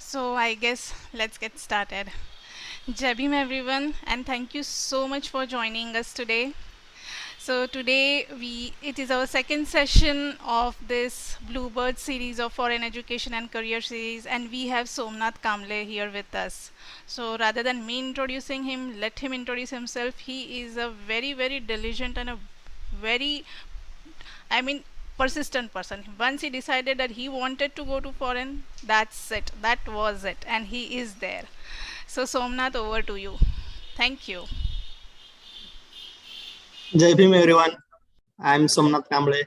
So I guess let's get started. Jabim everyone, and thank you so much for joining us today. So today it is our second session of this Bluebird series of Foreign Education and Career series, and we have Somnath Kamble here with us. So rather than me introducing him, let him introduce himself. He is a very diligent and a very I mean, persistent person. Once he decided that he wanted to go to foreign, that's it. That was it. And he is there. So, Somnath, over to you. Thank you. Jai Bhim everyone. I'm Somnath Kamble.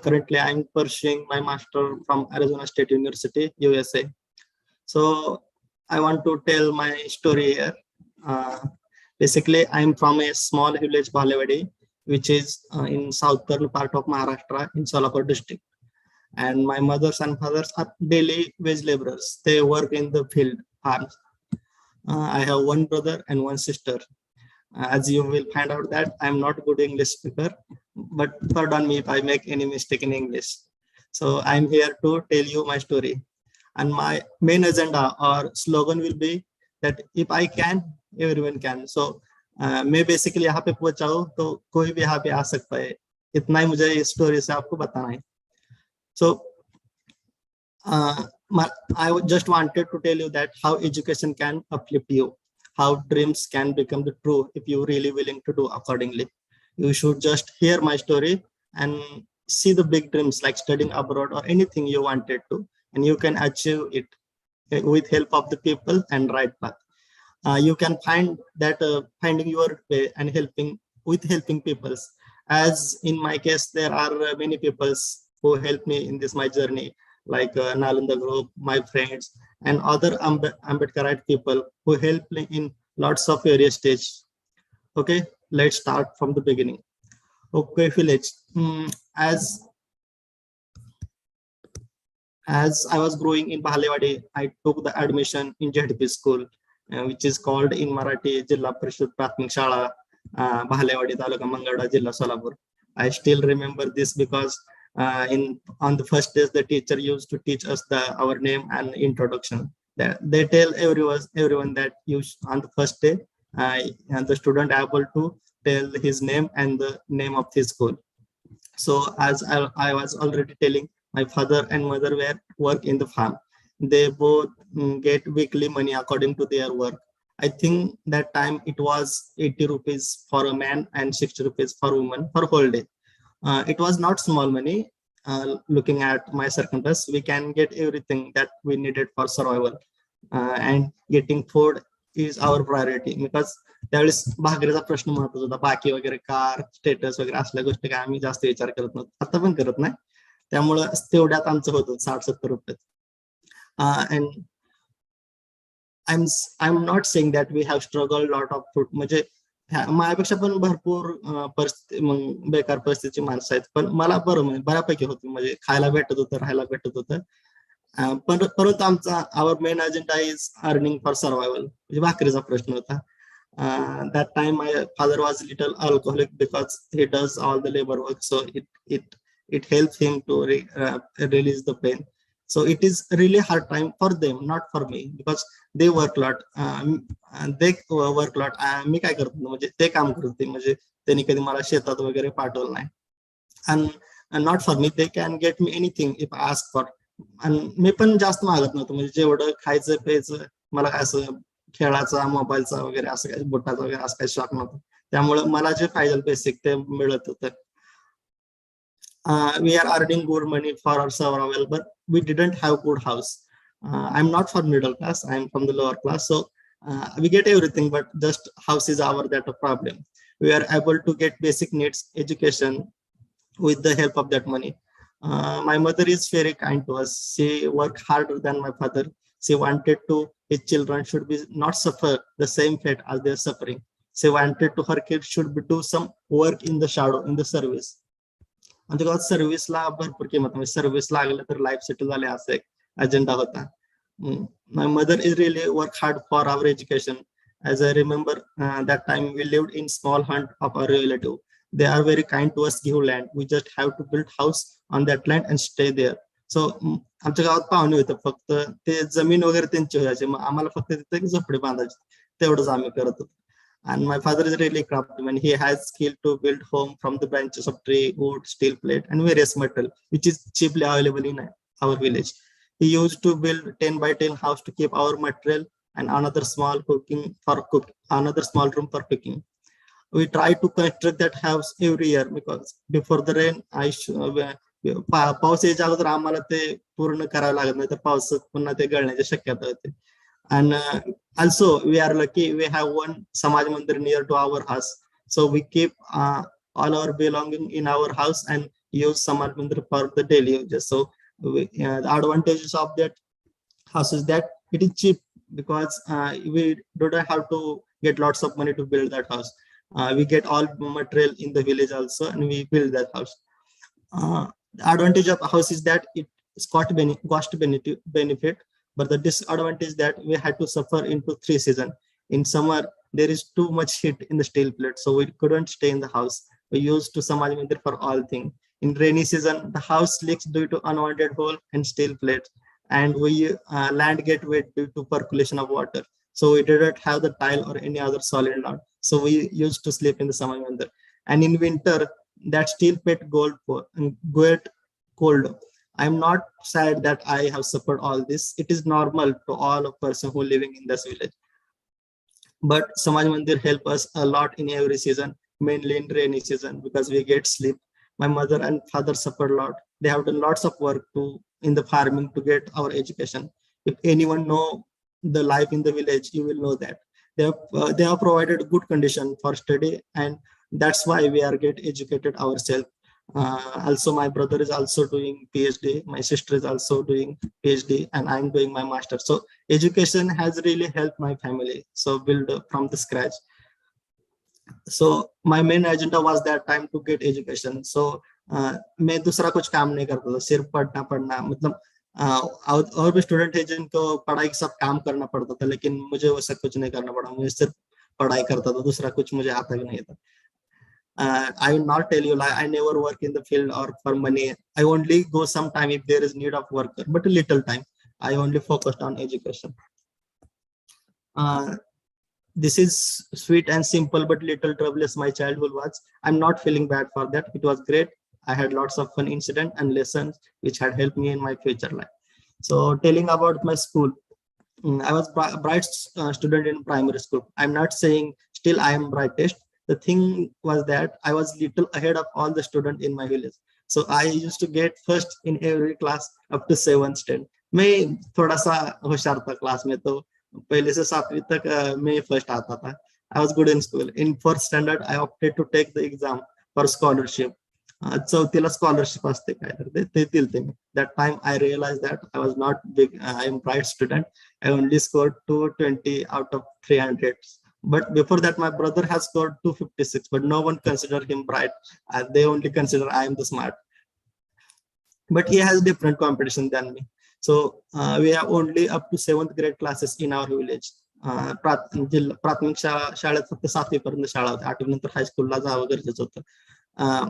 Currently, I'm pursuing my master from Arizona State University, USA. So, I want to tell my story here. Basically, I'm from a small village, Bhalewadi, which is in southern part of Maharashtra in Solapur district. And my mothers and fathers are daily wage laborers. They work in the field farms. I have one brother and one sister. As you will find out that I'm not good English speaker, but pardon me if I make any mistake in English. So I'm here to tell you my story. And my main agenda or slogan will be that if I can, everyone can. So मैं basically यहाँ पे पहुंचा हूँ तो कोई भी यहाँ पे आ सकता है. इतना ही मुझे इस स्टोरी से आपको बताना है. So I just wanted to tell you that how education can uplift you, how dreams can become the true if you're really willing to do accordingly. You should just hear my story and see the big dreams like studying abroad or anything you wanted to, and you can achieve it with help of the people and right path. You can find that finding your way and helping people. As in my case, there are many people who helped me in this my journey, like Nalanda Group, my friends, and other Ambedkarite people who helped me in lots of various stages. Okay, let's start from the beginning. Okay, village. As I was growing in Bhalewadi, I took the admission in JDP school, which is called in Marathi Jilla Parishad Prathmik Shala, Bhalewadi Taluka Mangalda Jilla Solapur. I still remember this because on the first days the teacher used to teach us our name and introduction. They tell everyone that on the first day and the student able to tell his name and the name of his school. So as I was already telling, my father and mother work in the farm. They both get weekly money according to their work. I think that time it was 80 rupees for a man and 60 rupees for a woman for whole day. It was not small money. Looking at my circumstances, we can get everything that we needed for survival, and getting food is our priority because त्यावेळेस भाकरीचा प्रश्न महत्वाचा होता. बाकी वगैरे car status वगैरे असल्या गोष्टी काय आम्ही जास्त विचार करत नव्हतो, आता पण करत नाही. त्यामुळं तेवढ्यात आमचं होतं 60-70 रुपये. And I'm not saying that we have struggled lot of food. म्हणजे माझ्यापेक्षा पण भरपूर बेकार परिस्थितीची माणसं आहेत, पण मला बऱ्यापैकी होती. म्हणजे खायला भेटत होतं, राहायला भेटत होतं. परंतु आमचा our main agenda is earning for survival. म्हणजे भाकरीचा प्रश्न होता. That time my father was little alcoholic because he does all the labor work, so it helps him to release the pain. So it is really hard time for them, not for me, because they work lot. मी काय करतो म्हणजे ते काम करते, म्हणजे त्यांनी कधी मला शेतात वगैरे पाठवलं नाही. and not for me, they can get me anything if I ask for. आणि मी पण जास्त मागत नव्हतो, म्हणजे जेवढं खायचं प्यायचं मला काय असं खेळाचा मोबाईलचा वगैरे असं काही बोटाचा वगैरे असं काही शॉक नव्हतं. त्यामुळे मला जे पाहिजे बेसिक ते मिळत होतं. We are earning good money for our survival, but we didn't have good house. I'm not from middle class, I'm from the lower class, so we get everything, but just house is that a problem. We are able to get basic needs education with the help of that money. My mother is very kind to us. She worked harder than my father. She wanted to his children should be not suffer the same fate as they are suffering. She wanted to her kids should be do some work in the shadow, in the service. आणि तेव्हा सर्व्हिसला भरपूर किंमत, म्हणजे service लागलं तर life settle झाले असं एक अजेंडा होता. My mother is really work hard for our education. As I remember, that time we lived in small hut of our relative. They are very kind to us, give land. We just have to build house on that land and stay there. सो आमच्या गावात पाहुणे होते, फक्त ते जमीन वगैरे त्यांची व्हायची, मग आम्हाला फक्त तिथे एक झोपडी बांधायची, तेवढंच आम्ही करत होतो. And my father is really craftsman. He has skill to build home from the branches of tree, wood, steel plate, and various metal, which is cheaply available in our village. He used to build 10 by 10 house to keep our material and another small another small room for cooking. We try to construct that house every year because before the rain, पाऊस यायच्या अगोदर आम्हाला ते पूर्ण करावं लागत नाही, तर पावसात पुन्हा ते गळण्याची शक्यता होते. And also we are lucky we have one Samaj Mandir near to our house, so we keep all our belonging in our house and use Samaj Mandir for the daily uses. So the advantages of that house is that it is cheap because we don't have to get lots of money to build that house. We get all material in the village also and we build that house. The advantage of a house is that it is cost benefit, but the disadvantage that we had to suffer into 3 seasons. In summer, there is too much heat in the steel plate, so we couldn't stay in the house. We used to Samaj Mandir for all things. In rainy season, the house leaks due to unwanted hole and steel plates, and we land get wet due to percolation of water. So we didn't have the tile or any other solid land. So we used to sleep in the Samaj Mandir. And in winter, that steel plate get cold. I'm not sad that I have suffered all this. It is normal to all of person who living in this village. But Samaj Mandir help us a lot in every season, mainly in rainy season because we get sleep. My mother and father suffered a lot. They have done lots of work in the farming to get our education. If anyone know the life in the village, you will know that they have provided good condition for study, and that's why we are get educated ourselves. Also, my brother is also doing PhD, my sister is also doing PhD, and I'm doing my master. So education has really helped my family so build from the scratch. So my main agenda was that time to get education. So मैं दूसरा कुछ काम नहीं करता था, सिर्फ पढ़ना मतलब और भी स्टूडेंट है जिनको पढ़ाई के साथ काम करना पड़ता था, लेकिन मुझे वैसा कुछ नहीं करना पड़ा, मुझे सिर्फ पढ़ाई करता था, दूसरा कुछ मुझे आता भी नहीं था. I will not tell you like I never work in the field or for money. I only go sometime if there is need of worker, but a little time. I only focused on education. This is sweet and simple, but little troublous my childhood was. I'm not feeling bad for that. It was great. I had lots of fun incidents and lessons which had helped me in my future life. So telling about my school, I was bright student in primary school. I'm not saying still I am brightest. The thing was that I was little ahead of all the students in my village. So I used to get first in every class up to 7th standard. मैं थोड़ा सा होशियार था class में, तो पहले से 7वीं तक मैं फर्स्ट आता था. I was good in school. In 4th standard, I opted to take the exam for scholarship. चौथीला स्कॉलरशिप असते काय तर ते दिलते मी. That time I realized that I was not big. I am bright student. I only scored 220 out of 300. But before that, my brother has scored 256, but no one considered him bright. They only consider I am the smart. But he has different competition than me. So we have only up to 7th grade classes in our village. प्राथमिक शाळेत फक्त 7वी पर्यंत शाळा होती, 8वी नंतर हायस्कूलला जावं गरजेचं होतं.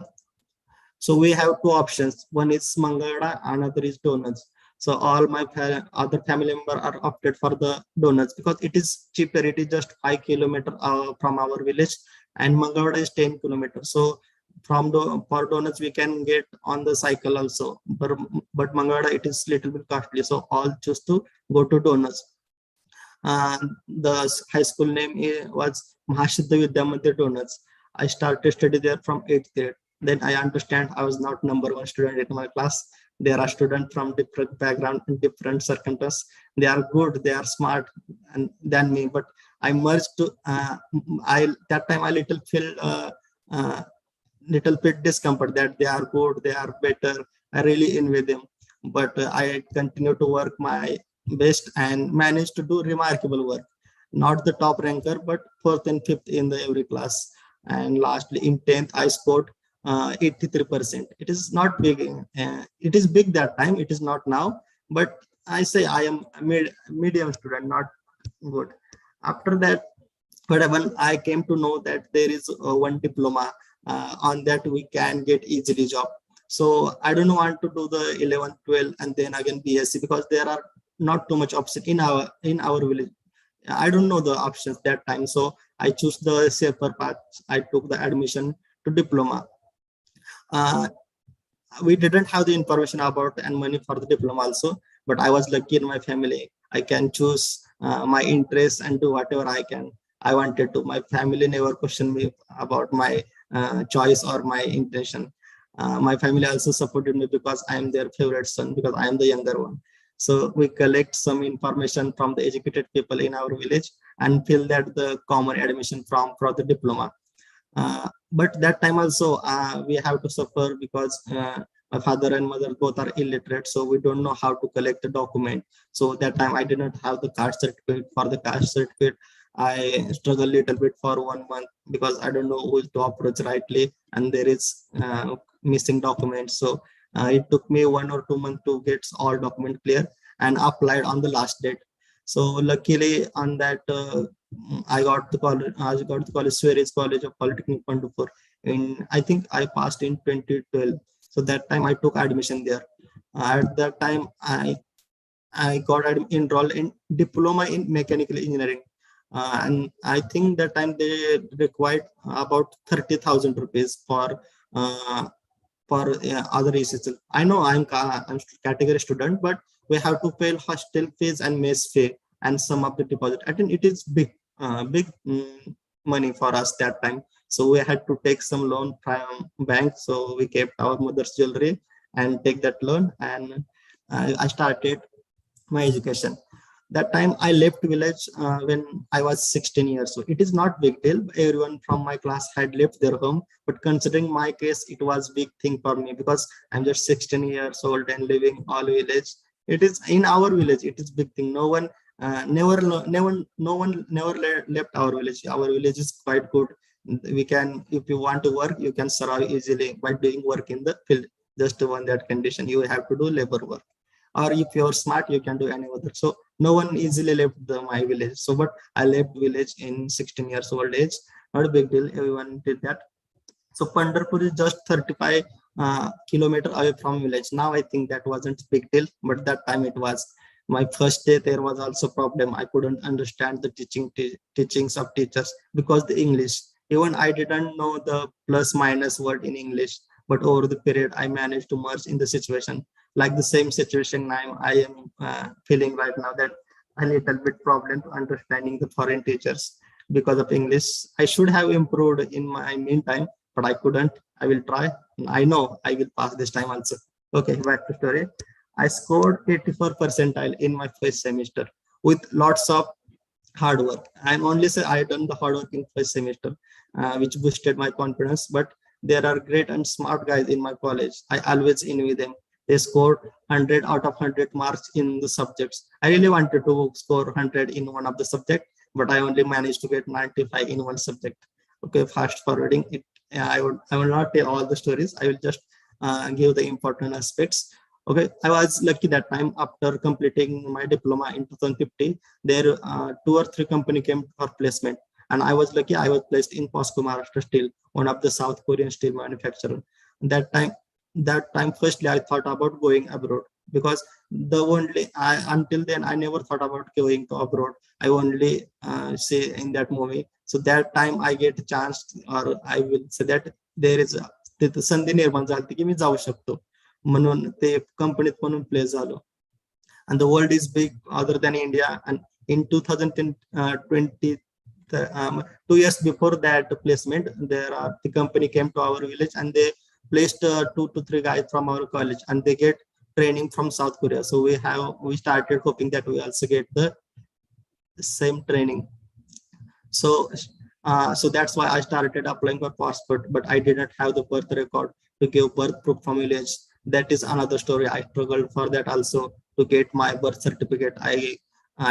So we have 2 options. One is Mangalda, another is Donuts. So all my other family members are opted for the Donuts because it is cheaper. It is just 5 kilometers from our village, and Mangalda is 10 kilometers. So for Donuts we can get on the cycle also, but Mangalda it is little bit costly. So all choose to go to Donuts. The high school name was Mahasiddha Vidya Mandir Donuts. I started study there from 8th grade. Then I understand I was not number 1 student in my class. There are students from different background and different circumstances. They are good, they are smart than me, but I merged to that time I little bit discomfort that they are good, they are better. I really envy them, but I continue to work my best and managed to do remarkable work. Not the top ranker, but 4th and 5th in the every class. And lastly, in 10th, I scored 83%. It is not big. It is big that time. It is not now. But I say I am a medium student, not good. After that, whatever, I came to know that there is one diploma on that we can get easily job. So I don't want to do the 11th, 12th, and then again BSc, because there are not too much option in our village. I don't know the options that time, so I choose the safer path. I took the admission to diploma. Uh, we didn't have the information about and money for the diploma also, but I was lucky in my family. I can choose my interests and do whatever I can. I wanted to. My family never questioned me about my choice or my intention. My family also supported me because I am their favorite son, because I am the younger one. So we collect some information from the educated people in our village and fill that the common admission form for the diploma. But that time also we have to suffer, because my father and mother both are illiterate, so we don't know how to collect the document. So that time I did not have the caste certificate. For the caste certificate, I struggled a little bit for 1 month, because I don't know who to approach rightly, and there is missing documents. So it took me 1 or 2 months to get all document clear and applied on the last date. So luckily on that I got the college, Swearis College of Polytechnic Pandupur. I think I passed in 2012. So that time I took admission there. At that time I got enrolled in diploma in mechanical engineering. And I think that time they required about 30,000 rupees for other ECCL. I know I'm category student, but we have to pay hostel fees and mess fee and some of the deposit. I think it is big money for us that time. So we had to take some loan from bank. So we kept our mother's jewelry and take that loan, and I started my education. That time I left village when I was 16 years old. It is not big deal. Everyone from my class had left their home, but considering my case, it was big thing for me, because I'm just 16 years old and living all village. It is in our village. It is big thing. No one never left our village. Our village is quite good. We can, if you want to work, you can survive easily by doing work in the field. Just one that condition, you have to do labor work, or if you're smart, you can do any other. So no one easily left my village. So but I left village in 16 years old age. Not a big deal, everyone did that. So Pandharpur is just 35 kilometer away from village. Now I think that wasn't big deal, but that time it was. My first day there was also problem. I couldn't understand the teachings of teachers, because the English, even I didn't know the plus minus word in English. But over the period I managed to merge in the situation. Like the same situation I am feeling right now, that a little bit problem to understanding the foreign teachers because of English. I should have improved in my meantime, but I couldn't. I will try. I know I will pass this time also. Okay, back to story. I scored 84 percentile in my first semester with lots of hard work. I'm only say I done the hard work in first semester, which boosted my confidence. But there are great and smart guys in my college. I always envy them. They scored 100 out of 100 marks in the subjects. I really wanted to score 100 in one of the subject, but I only managed to get 95 in one subject. Okay, fast forwarding it. I will not tell all the stories. I will just give the important aspects. Okay, I was lucky that time. After completing my diploma in 2050, there 2 or 3 company came for placement, and I was lucky. I was placed in POSCO Maharashtra Steel, one of the South Korean steel manufacturer. That time, firstly I thought about going abroad, because until then I never thought about going to abroad. I only say in that movie. So that time I get a chance, or I will say that there is तिथं संधी निर्माण झाली की मी जाऊ शकतो, म्हणून ते कंपनीत म्हणून प्लेस झालो. And the world is big other than India. And in 2020, 2 years before that placement, the company came to our village, and they placed 2 to 3 guys from our college, and they get training from South Korea. So we started hoping that we also get the same training. So that's why I started applying for passport, but I didn't have the birth record to give birth proof from village. That is another story. I struggled for that also, to get my birth certificate. I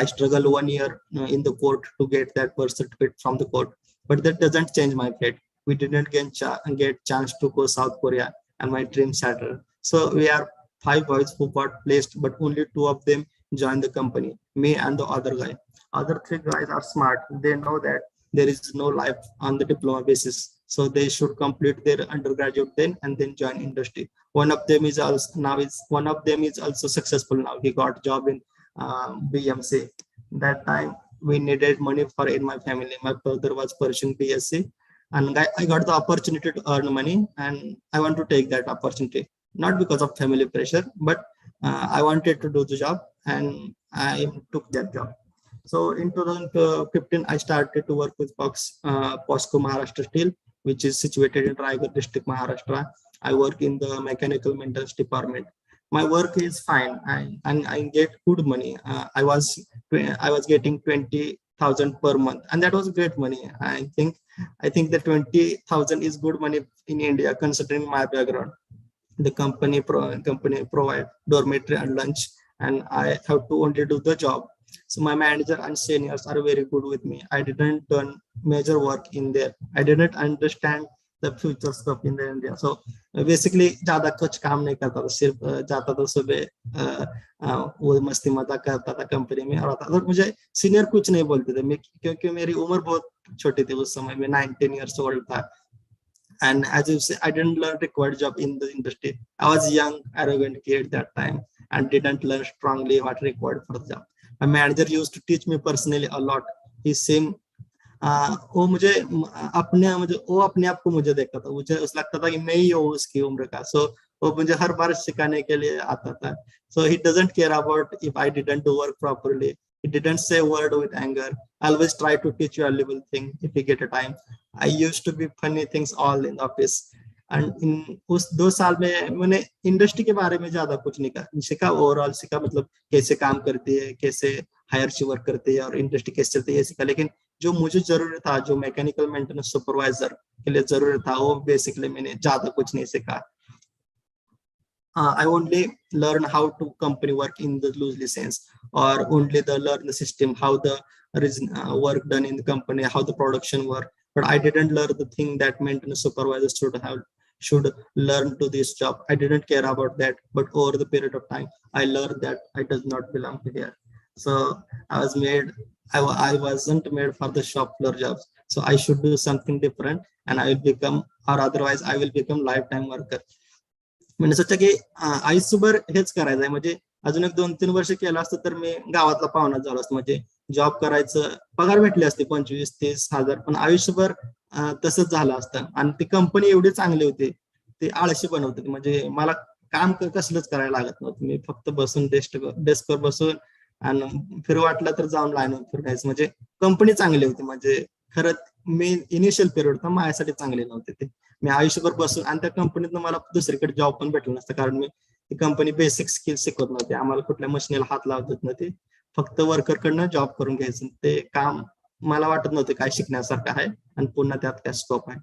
struggled 1 year in the court to get that birth certificate from the court, but that doesn't change my fate. We didn't get chance to go South Korea, and my dream shattered. So we are 5 boys who got placed, but only 2 of them joined the company, me and the other guy. Other 3 guys are smart. They know that there is no life on the diploma basis, so they should complete their undergraduate then and then join industry. One of them is also successful now. He got job in BMC. That time we needed money for in my family. My brother was pursuing BSc, and I got the opportunity to earn money, and I want to take that opportunity, not because of family pressure, but I wanted to do the job, and I took that job. So in 2015, I started to work with POSCO Maharashtra Steel, which is situated in Raigad district, Maharashtra. I work in the mechanical maintenance department. My work is fine, and I get good money. I was getting 20,000 per month, and that was great money. I think that 20,000 is good money in India, considering my background. The company provide dormitory and lunch, and I have to only do the job. So my manager and seniors are very good with me. I didn't done major work in there. I didn't understand the future stuff in the India. So basically ज्यादा कुछ काम नहीं करता था, सिर्फ जाता था सुबह, वो मस्ती मजाक करता था कंपनी में और आता था। मुझे सीनियर कुछ नहीं बोलते थे, क्योंकि मेरी उम्र बहुत छोटी थी उस समय में, 19 years old था। And as you say, I didn't learn required job in the industry. I was young, arrogant kid that time, and didn't learn strongly what required for the job. My manager used to teach me personally a lot. He seemed वो अपने आप को मुझे देखता था, मुझे उस लगता था कि मैं ही हूँ उसकी उम्र का। So वो मुझे हर बार सिखाने के लिए आता था. So he doesn't care about if I didn't do work properly. He didn't say a word with anger. Always try to teach you a little thing if you get a time. I used to be funny things all in the office. And in उस 2 साल में मैंने industry के बारे में ज्यादा कुछ नहीं सीखा, ओवरऑल सीखा, मतलब कैसे काम करती है, कैसे हायरची वर्क करती है और इंडस्ट्री कैसे चलती है सीखा। लेकिन जो मुझे जरूरी था, जो मैकेनिकल मेंटेनेंस सुपरवाइजर के लिए जरूरी था, वो बेसिकली मैंने ज्यादा कुछ नहीं सीखा। I only learn how to company work in the loosely sense, or only the learn the system, how the work done in the company, how the production work. But I didn't learn the thing that maintenance supervisors should learn to this job. I didn't care about that. But over the period of time, I learned that I does not belong to here. So I wasn't made for the shop floor jobs. So I should do something different, and I will become, or otherwise I will become lifetime worker. म्हणजे सोचा की आयुष्यभर हेच करायचंय, म्हणजे अजून एक 2-3 वर्ष केलं असतं तर मी गावातला पाहुणा झालो असतो, म्हणजे जॉब करायचं, पगार भेटले असते 25-30 हजार, पण आयुष्यभर तसंच झालं असतं. आणि ती कंपनी एवढी चांगली होती, ती आळशी बनवत होती, म्हणजे मला काम कसलंच करायला लागत नव्हतं. मी फक्त बसून डेस्कवर बसून आणि फिरू वाटलं तर जाऊन लाईनवर फिरायचं. म्हणजे कंपनी चांगली होती, म्हणजे खरंच मी इनिशियल पिरियड तर माझ्यासाठी चांगले नव्हते ते. मी आयुष्यभर बसून, आणि त्या कंपनीतनं मला दुसरीकडे जॉब पण भेटला नसतं, कारण मी ती कंपनी बेसिक स्किल शिकवत नव्हती. आम्हाला कुठल्या मशीनला हात लावत नव्हते, फक्त वर्कर कडनं जॉब करून घ्यायचं. ते काम मला वाटत नव्हते काय शिकण्यासारखं आहे, आणि पुन्हा त्यात काय स्कोप आहे.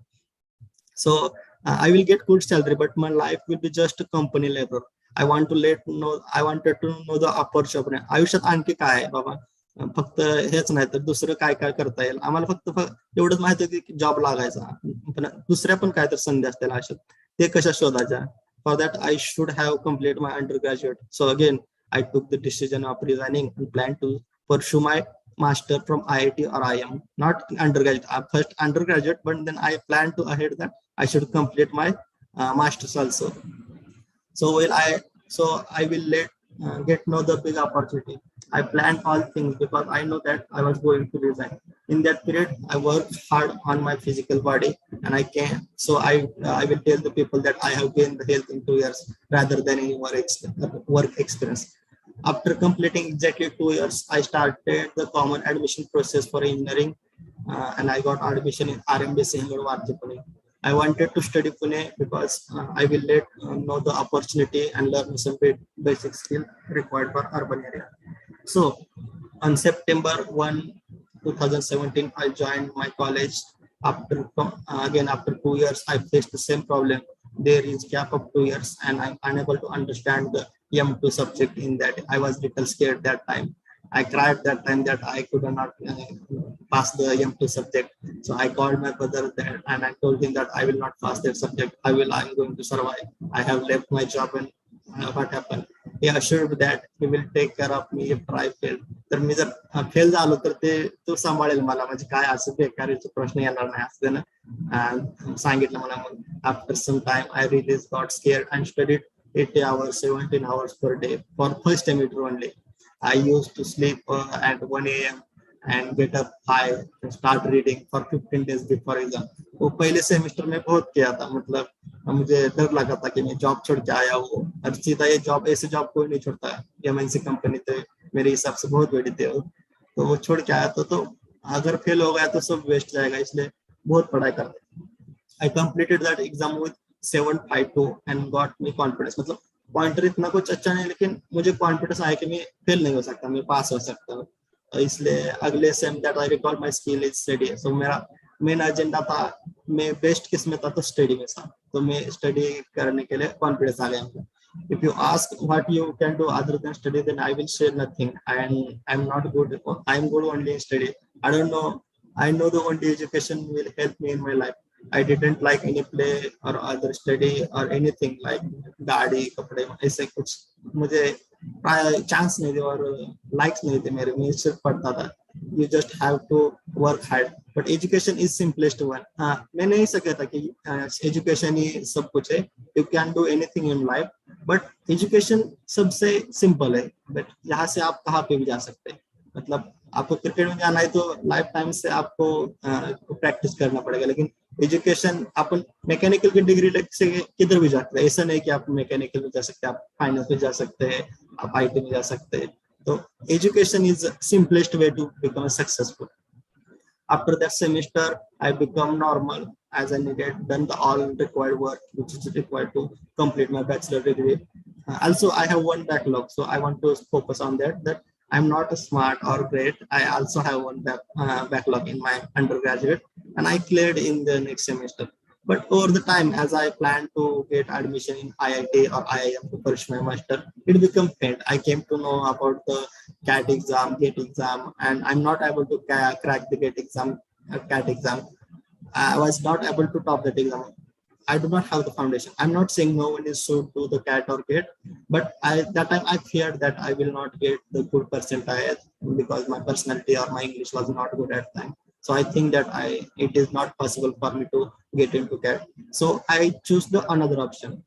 सो I will get good salary, but my life will be just a company labor. I wanted to know the opportunity. आयुष्यात आणखी काय आहे बाबा, फक्त हेच नाही तर दुसरं काय काय करता येईल. आम्हाला फक्त एवढंच माहिती होती की जॉब लागायचा, पण दुसऱ्या पण काय तर संधी असतील आयुष्यात, ते कशा शोधायच्या. For that I should have complete my undergraduate. So again, I took the decision of resigning and plan to pursue my master from IIT or IIM, not undergraduate. First undergraduate, but then I plan to ahead that I should complete my masters also. So I will get know the big opportunity. I planned all things because I know that I was going to resign. In that period, I worked hard on my physical body, and I can. So I will tell the people that I have gained the health in 2 years rather than any work experience. After completing exactly 2 years, I started the common admission process for engineering, and I got admission in RMBC Pune. I wanted to study Pune because I will know the opportunity and learn some basic skill required for urban area. So on September 1, 2017, I joined my college. After 2 years, I faced the same problem. There is gap of 2 years, and I'm unable to understand the M2 subject in that. I was little scared that time. I cried that time that I could not pass the M2 subject. So I called my brother there, and I told him that I will not pass that subject. I'm going to survive. I have left my job, and what happened? he assured me that he will take care of me if I fail. तर मी जर fail झालो तर ते तो सांभाळेल मला, म्हणजे काय असं बेकारीचे प्रश्न येणार नाही असं त्यानं सांगितलं मला. मग after some time I really got scared and studied 80 hours 17 hours per day for first semester only. I used to sleep at 1 a.m. and get up 5 and start reading for 15 days before exam. वो पहले semester में बहुत किया था, मतलब मुझे डर लगा था कि मैं जॉब छोड़ के आया हूँ और सीधा ये जॉब, ऐसे जॉब कोई नहीं छोड़ता है, एमएनसी कंपनी थे मेरे हिसाब से बहुत बड़ी थे वो, तो वो छोड़ के आया तो अगर फेल हो गया तो सब वेस्ट जाएगा, इसलिए बहुत पढ़ाई करते. I completed that exam with 752 and got me confidence. मतलब पॉइंटर इतना कुछ अच्छा नहीं, लेकिन मुझे कॉन्फिडेंस आया कि मैं फेल नहीं हो सकता, मैं पास हो सकता हूँ. इसलिए अगले same that I recall my skill is study. So मेरा मेन एजेंडा था, मैं बेस्ट किस में था तो स्टडी में था, तो मैं स्टडी करने के लिए कॉन्फिडेंस आ गया मुझे. If you ask what you can do other than study, then I will say nothing. I'm not good. I'm good only in study. I don't know. I know the only education will help me in my life. I didn't like any play or other study or anything like गाड़ी कपड़े ऐसे कुछ मुझे chance नहीं थे और likes नहीं थे मेरे में, सिर्फ पढ़ता था. You just have to work hard. But education is simplest one. हाँ, मैं नहीं सका था कि एजुकेशन ही सब कुछ है. You can do anything in life, but education सबसे सिंपल है. बट यहाँ से आप कहाँ पे भी जा सकते हैं. मतलब आपको क्रिकेट में जाना है तो लाइफ टाइम से आपको प्रैक्टिस करना पड़ेगा, लेकिन एजुकेशन अपन मैकेनिकल की डिग्री से किधर भी जाते हैं. ऐसा नहीं कि आप मैकेनिकल में जा सकते हैं, आप फाइनेंस में जा सकते हैं, आप आईटी में जा सकते हैं. तो education is simplest way to become successful. After that semester, I become normal as I needed done the all required work which is required to complete my bachelor degree. Also, I have one backlog, so I want to focus on that. That I'm not smart or great. I also have one backlog in my undergraduate, and I cleared in the next semester. But over the time, as I plan to get admission in IIT or IIM to pursue my master, it became faint. I came to know about the CAT exam, GATE exam, and I'm not able to crack the GATE exam, CAT exam. I was not able to top that exam. I do not have the foundation. I'm not saying no one is should do the CAT or GATE, but that time I feared that I will not get the good percentage because my personality or my English was not good at the time. So I think that it is not possible for me to get into CAT. So I choose the another option.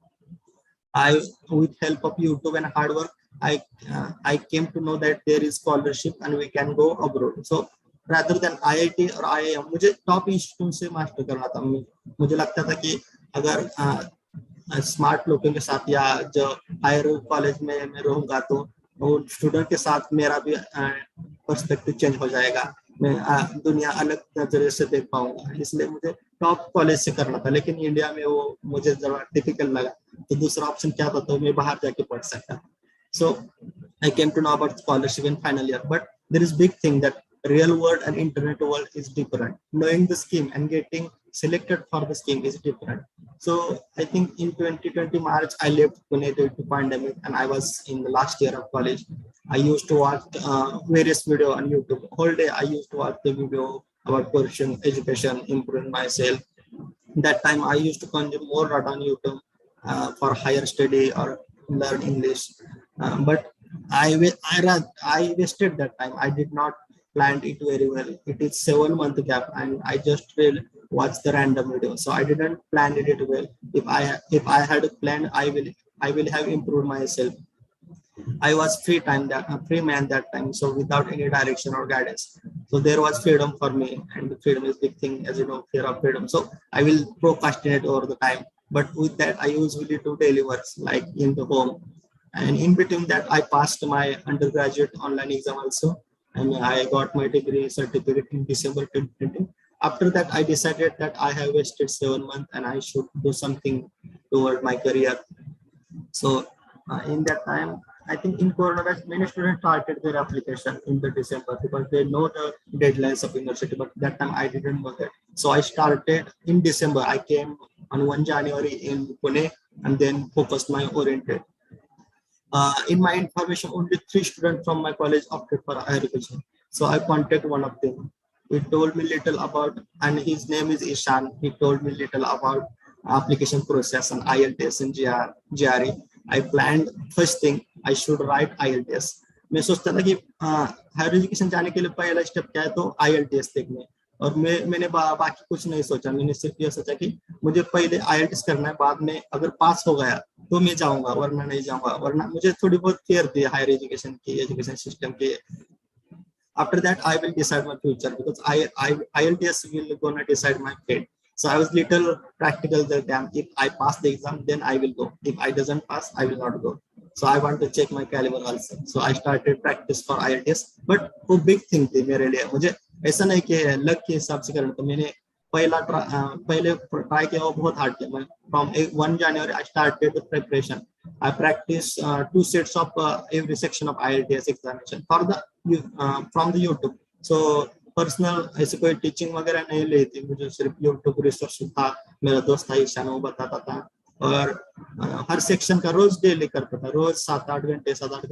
With help of YouTube and hard work, I came to know that there is scholarship and we can go abroad. So rather than IIT or IIM, मुझे top institute से master करना था. मुझे लगता था कि अगर smart लोगों के साथ या जो हायर कॉलेज में मैं रहूंगा तो स्टूडेंट के साथ मेरा भी पर्सपेक्टिव चेंज हो जाएगा, मैं दुनिया अलग नजरिए से देख पाऊंगा. इसलिए मुझे टॉप कॉलेज से करना था, लेकिन इंडिया में वो मुझे जरा डिफिकल्ट लगा. तो दूसरा ऑप्शन क्या था, तो मैं बाहर जाके पढ़ सकता. So I came to know about scholarship in final year, but there is big thing that real world and internet world is different. Knowing the scheme and getting selected for the scheme is different. So I think in 2020 March, I left Pune due to pandemic, and I was in the last year of college. I used to watch various video on YouTube. Whole day I used to watch the video about pursuing education, improving myself. That time I used to consume more data on YouTube for higher study or learn English. But I wasted that time. I did not plan it very well. It is 7-month gap, and I just really watched the random video. So I didn't plan it well. If I had planned, I will have improved myself. I was free man that time, so without any direction or guidance. So there was freedom for me, and freedom is big thing, as you know, fear of freedom. So I will procrastinate over the time. But with that, I usually do daily works like in the home. And in between that, I passed my undergraduate online exam also, and I got my degree certificate in December 2020. After that, I decided that I have wasted 7 months and I should do something toward my career. So in that time, I think in Corona, many students started their application in the December because they know the deadlines of university, but that time I didn't know that. So I started in December. I came on 1 January in Pune and then focused my oriented. In my information, only 3 students from my college opted for higher education. So I contacted one of them. He told me little about, and his name is Ishan. He told me little about application process and IELTS and GRE. I planned first thing I should write IELTS. मैं सोचता था कि higher education जाने के लिए पहला step क्या है, तो IELTS देखने, और मैंने बाकी कुछ नहीं सोचा। मैंने सिर्फ ये सोचा कि मुझे पहले IELTS करना है, बाद में अगर पास हो गया तो मैं जाऊंगा, वरना नहीं जाऊंगा। वरना मुझे थोड़ी बहुत फियर थी हायर एजुकेशन की, एजुकेशन सिस्टम की। After that, I will decide my future, because IELTS will gonna decide my fate. So I was little practical that time. If I pass the exam, then I will go. If I doesn't pass, I will not go. So I want to check my caliber also. So I started practice for IELTS. But वो big thing थी मेरे लिए। मुझे ऐसा नहीं कि luck के हिसाब से करना, तो मैंने पहले ट्राई किया, वो बहुत हार्ड किया। मैं from 1 January I started the preparation. I practice 2 sets of every section of IELTS examination for the from the YouTube. So personal ऐसे कोई टीचिंग वगैरह नहीं ली थी, मुझे सिर्फ यूट्यूब रिसर्च था। मेरा दोस्त था ईशान, वो बताता था, और हर सेक्शन का रोज डेली करता था। रोज 7-8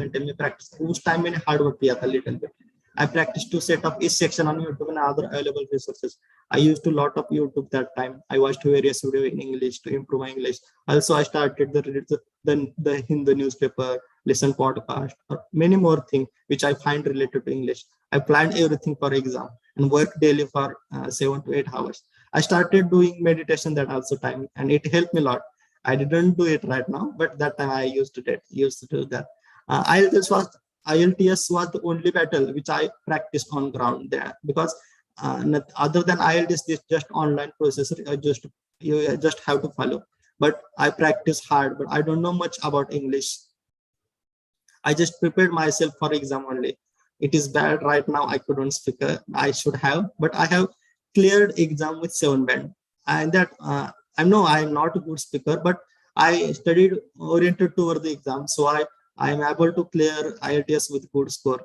घंटे में प्रैक्टिस। उस टाइम मैंने हार्ड वर्क किया था little bit. I practiced to set up each section on YouTube and other available resources. I used a lot of YouTube that time. I watched various videos in English to improve my English. Also, I started the Hindu newspaper, listen podcast, or many more things which I find related to English. I planned everything for exam and work daily for 7 to 8 hours. I started doing meditation that also time, and it helped me a lot. I didn't do it right now, but that time I used to do that. IELTS was the only battle which I practiced on ground there, because other than IELTS, this just online process. You just have to follow. But I practice hard, but I don't know much about English. I just prepared myself for exam only. It is bad right now. I couldn't speak. I should have, but I have cleared exam with 7 band. And that I know I am not a good speaker, but I studied oriented toward the exam, so I am able to clear IELTS with good score.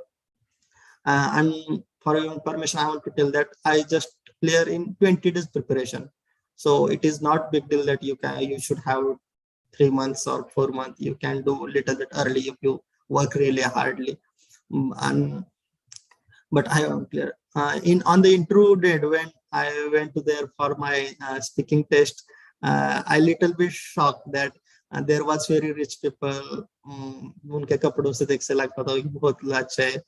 And for your information, I want to tell that I just clear in 20 days preparation. So it is not big deal that you should have 3 months or 4 months. You can do a little bit early if you work really hardly. But I am clear. On the interview day, when I went to there for my speaking test, I little bit shocked that there was very rich people. उनके कपड़ों से देख से लगता था कि बहुत अच्छे हैं.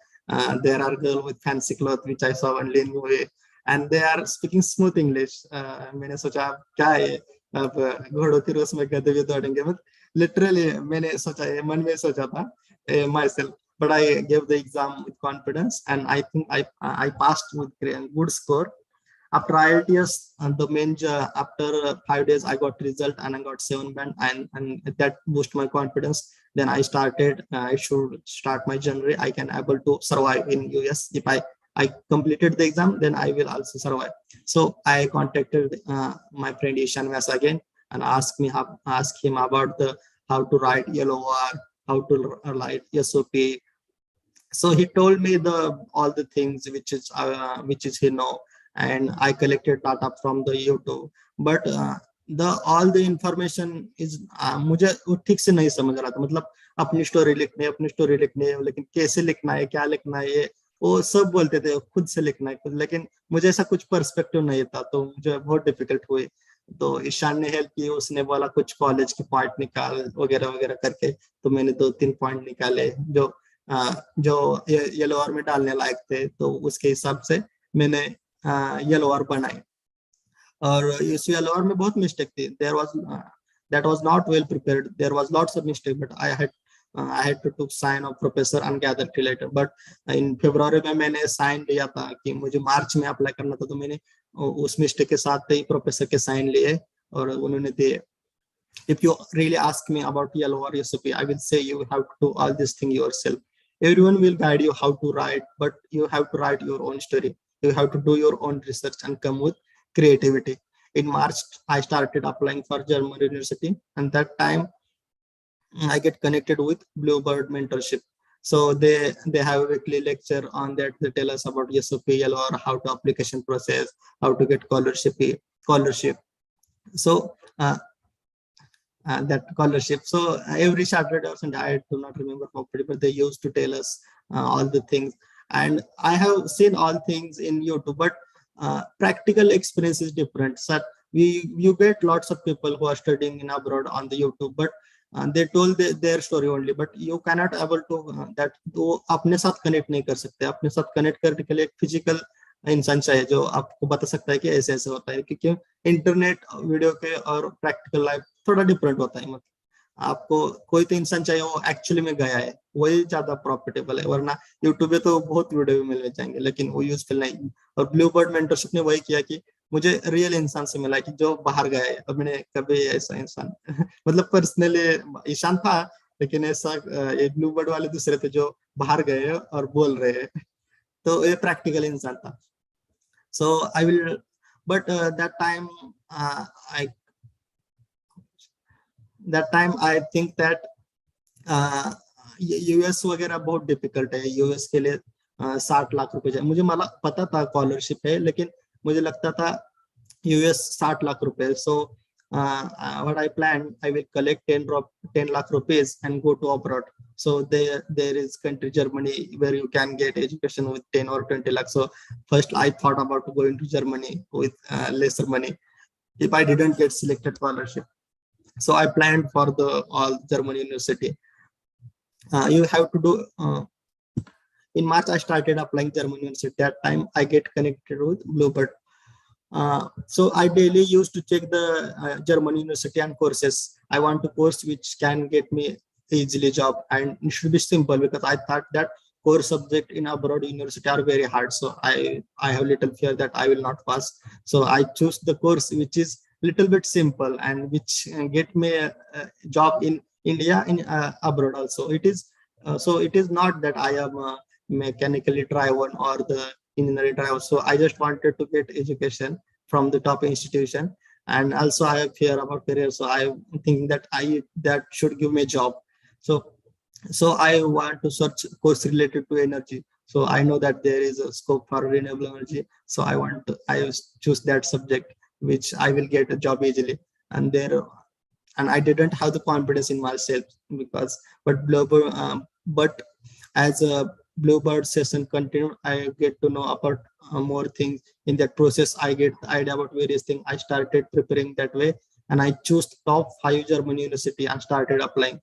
There are girls with fancy clothes which I saw only in movie, and they are speaking smooth English. मैंने सोचा क्या है, अब घोड़ों की रोस में गधे भी दौड़ेंगे. बट लिटरली मैंने सोचा, ये मन में सोचा था myself, but I gave the exam with confidence, and I think I passed with good score. After IELTS, the main after 5 days I got result and I got 7 band, and that boosted my confidence. Then I started. I should start my journey. I can able to survive in US. If I completed the exam, then I will also survive. So I contacted my friend Yayनरत again and asked him about how to write LOR, how to write SOP. So he told me all the things which is he know. And I collected data from the YouTube, but all the information is मुझे वो ठीक से नहीं समझ रहा था. मतलब अपनी स्टोरी लिखनी है, लेकिन कैसे लिखना है, क्या लिखना है, ये वो सब बोलते थे खुद से लिखना है खुद, लेकिन मुझे ऐसा कुछ पर्सपेक्टिव नहीं था, तो मुझे बहुत डिफिकल्ट हुई. तो ईशान ने हेल्प की. उसने बोला कुछ कॉलेज के पॉइंट निकाल वगैरह वगैरह करके. तो मैंने 2-3 पॉइंट निकाले जो LOR में डालने लायक थे. तो उसके हिसाब से मैंने LOR बनाए. और इस LOR में बहुत मिस्टेक थी. That was not well prepared. There was lots of mistake, but I had to took sign of professor and gather later. But in February में मैंने साइन लिया था कि मुझे मार्च में अप्लाई करना था, तो मैंने उस मिस्टेक के साथ ही प्रोफेसर के साइन लिए और उन्होंने दिए. If you really ask me about LOR SOP, I will say you have to do all this thing yourself. Everyone will guide you how to write, but you have to write your own story. You have to do your own research and come with creativity. In March, I started applying for German University, and that time I get connected with Bluebird Mentorship. So they have a weekly lecture on that. They tell us about SOP, LOR, how to application process, how to get scholarship. So that scholarship. So every Saturday or Sunday, I do not remember properly, but they used to tell us all the things. And I have seen all things in YouTube, but practical experience is different. So you get lots of people who are studying in abroad on the YouTube, but they told their story only, but you cannot able to that वो अपने साथ connect नहीं कर सकते. अपने साथ connect करने के लिए एक फिजिकल इंसान चाहिए जो आपको बता सकता है कि ऐसे ऐसे होता है, क्योंकि इंटरनेट वीडियो के और प्रैक्टिकल लाइफ थोड़ा डिफरेंट होता है. मतलब आपको कोई तो इंसान चाहिए वो एक्चुअली में गया है, वही ज्यादा प्रॉफिटेबल है, वरना यूट्यूब पे तो बहुत वीडियो भी मिल जाएंगे लेकिन वो यूजफुल नहीं. और ब्लू बर्ड मेंटरशिप ने वही किया कि मुझे रियल इंसान से मिला कि जो बाहर गया है. अब मैंने कभी ऐसा इंसान मतलब पर्सनली ईशान था, लेकिन ऐसा एक ब्लू बर्ड वाले दूसरे थे जो बाहर गए हैं और बोल रहे हैं. तो ये प्रैक्टिकल इंसान था. So I will but that time I I think that US वगैरह बहुत डिफिकल्ट है. यूएस के लिए 60 लाख रुपए चाहिए. मुझे मला पता था स्कॉलरशिप है, लेकिन मुझे लगता था यूएस 60 लाख रुपए. सो what I planned, I will collect 10 lakh rupees and go to abroad. So there is country Germany where you can get education with 10 or 20 lakhs. So first I thought about going to Germany with lesser money if I didn't get selected scholarship. So I planned for the all German university. You have to do in March I started applying German university. That time I get connected with Bluebird. So I daily used to check the German university and courses. I want a course which can get me easily job, and it should be simple because I thought that core subject in abroad university are very hard. So I have little fear that I will not pass. So I choose the course which is little bit simple and which get me a job in India in abroad also. It is so it is not that I am mechanically driven or the engineering driven. So I just wanted to get education from the top institution, and also I have fear about career. So I'm thinking that that should give me a job. So I want to search course related to energy. So I know that there is a scope for renewable energy. So I choose that subject which I will get a job easily. And I didn't have the confidence in myself but as a Bluebird session continued, I get to know about more things. In that process, I get the idea about various things. I started preparing that way, and I chose top 5 German university and started applying.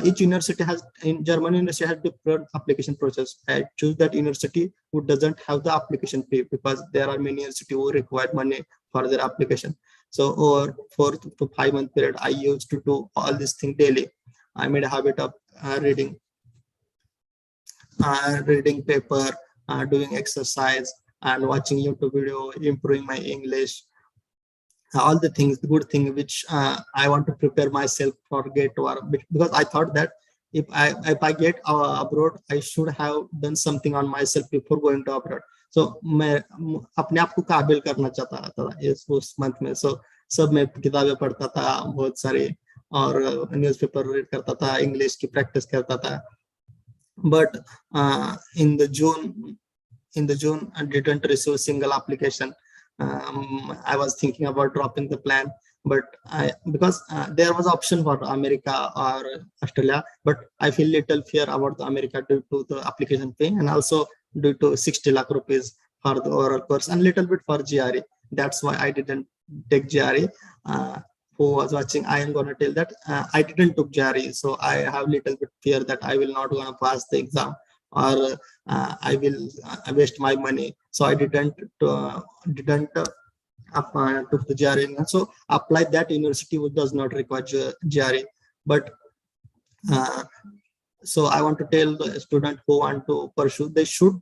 Each university in German university has different application process. I choose that university who doesn't have the application fee, because there are many universities who require money for their application. So over 4 to 5 month period, I used to do all these things daily. I made a habit of reading paper, doing exercise, and watching YouTube video, improving my English. All the things, the good thing which I want to prepare myself for get to because I thought that if I get abroad, I should have done something on myself before going to abroad. So मैं अपने आप को काबिल करना चाहता था इस उस मंथ में. So सब मैं किताबें पढ़ता था बहुत सारी, और न्यूज़पेपर रीड करता था, इंग्लिश की प्रैक्टिस करता था. But in the June I didn't receive a single application. I was thinking about dropping the plan, but because there was option for America or Australia, but I feel little fear about the America due to the application fee, and also due to 60 lakh rupees for the oral course and little bit for GRE. That's why I didn't take GRE. Who was watching, I am going to tell that I didn't took GRE, so I have little bit fear that I will not going to pass the exam, or I will waste my money. So I didn't took the GRE. So apply that university which does not require GRE. But so I want to tell the student who want to pursue, they should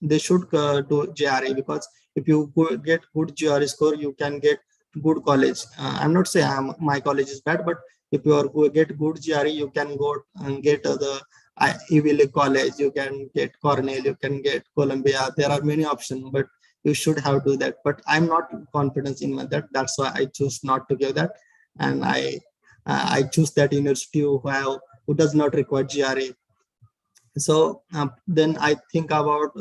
do GRE, because if you get good GRE score, you can get good college. I'm not saying my college is bad, but if you are get good GRE, you can go and get the Ivy college, you can get Cornell, you can get Columbia. There are many options, but you should have to do that. But I'm not confident in that. That's why I choose not to give that, and I choose that university who does not require GRE. So then I think about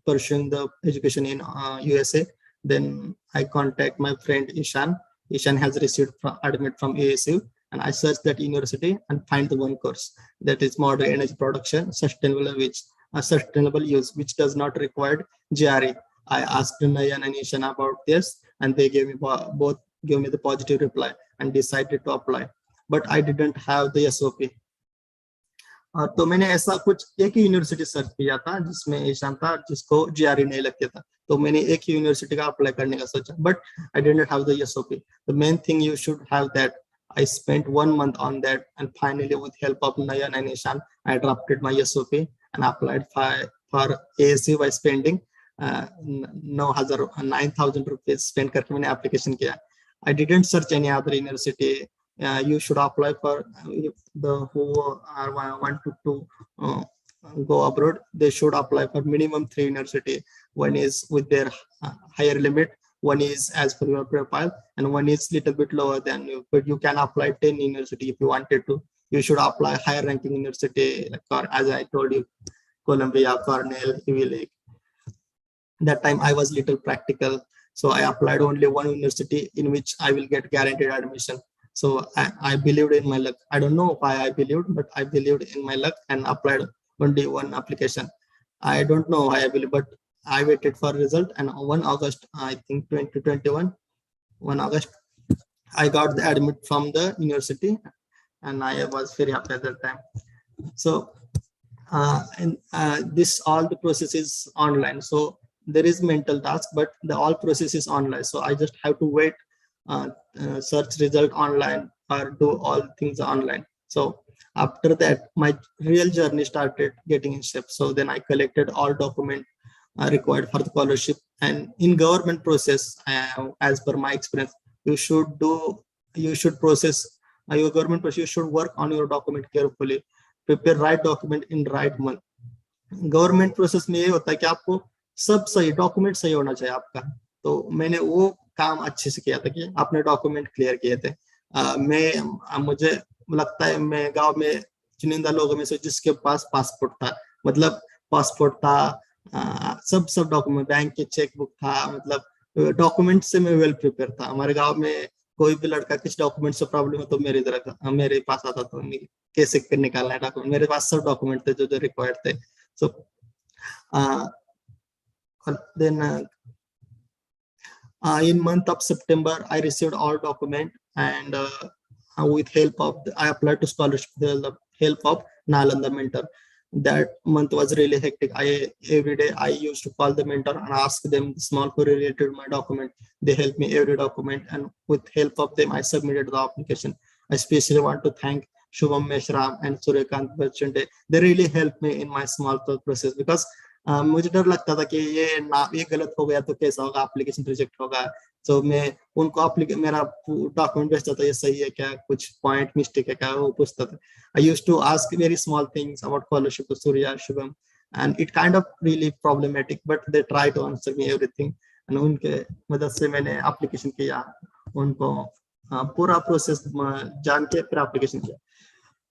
pursuing the education in USA. Then I contact my friend Ishan. Ishan has received admit from ASU, and I search that university and find the one course that is modern energy production, sustainable use, which does not require GRE. I asked Nayan and Ishan about this, and they gave me both gave me the positive reply and decided to apply. but I didn't have the SOP. तो मैंने ऐसा कुछ एक ही university search किया था जिसमें ईशान था, जिसको GRE नहीं लगता था, तो मैंने एक ही यूनिवर्सिटी का अप्लाई करने का सोचा, but I didn't have the SOP. The main thing you should have that. I spent 1 month on that, and finally, with help of Nayan and Ishan, I drafted my SOP and applied for ASU by spending 9,000 rupees. Spend करके मैंने application किया. I didn't search any other university. You should apply for the who are want to go abroad. They should apply for minimum 3 university. One is with their higher limit. One is as per your profile, and one is little bit lower than you, but you can apply 10 university if you wanted to. You should apply higher ranking university, like, as I told you, Columbia, Cornell, Ivy League. That time I was little practical, so I applied only one university in which I will get guaranteed admission. So I believed in my luck. I don't know why I believed, but I believed in my luck and applied only one application. I don't know why I believe, but I waited for result, and on 1 August, I think 2021, 1 August, I got the admit from the university, and I was very happy at that time. So, this all the process is online. So there is mental task, but the all process is online. So I just have to wait, search result online, or do all things online. So after that, my real journey started getting in shape. So then I collected all documents required for the scholarship, and in government process, as per my experience, you should process your government process. You should work on your document carefully, prepare right document in right month. Government process में ये होता है कि आपको सब सही document सही होना चाहिए आपका. तो मैंने वो काम अच्छे से किया था कि अपने डॉक्यूमेंट क्लियर किए थे. मुझे लगता है मैं गांव में चुनिंदा लोगों में से जिसके पास पासपोर्ट था, मतलब पासपोर्ट था, सब डॉक्यूमेंट, बैंक के चेकबुक था, मतलब डॉक्यूमेंट से मैं वेल प्रिपेयर था. हमारे गांव में कोई भी लड़का किस डॉक्यूमेंट से प्रॉब्लम हो तो मेरे पास आता, तो कैसे निकालना है डॉक्यूमेंट, मेरे पास सब डॉक्यूमेंट थे जो रिक्वायर्ड थे. सो then in month of September, I received all document, and with help of I applied to scholarship with the help of Nalanda mentor. That month was really hectic. Every day I used to call the mentor and ask them small query related to my document. They helped me every document, and with help of them I submitted the application. I especially want to thank Shubham Meshram and Suryakant Bachande. They really helped me in my small process, because मुझे डर लगता था कि ये गलत हो गया तो कैसा होगा, एप्लीकेशन रिजेक्ट होगा. तो मैं उनको मेरा डॉक्यूमेंट भेजता था, ये सही है क्या, कुछ पॉइंट मिस्टेक है क्या, वो पूछता था. I used to ask very small things about scholarship to Surya, Shubham, and it kind of really problematic, but they try to answer me everything. And उनके मदद से मैंने एप्लीकेशन किया, उनको पूरा प्रोसेस जान के फिर एप्लीकेशन किया.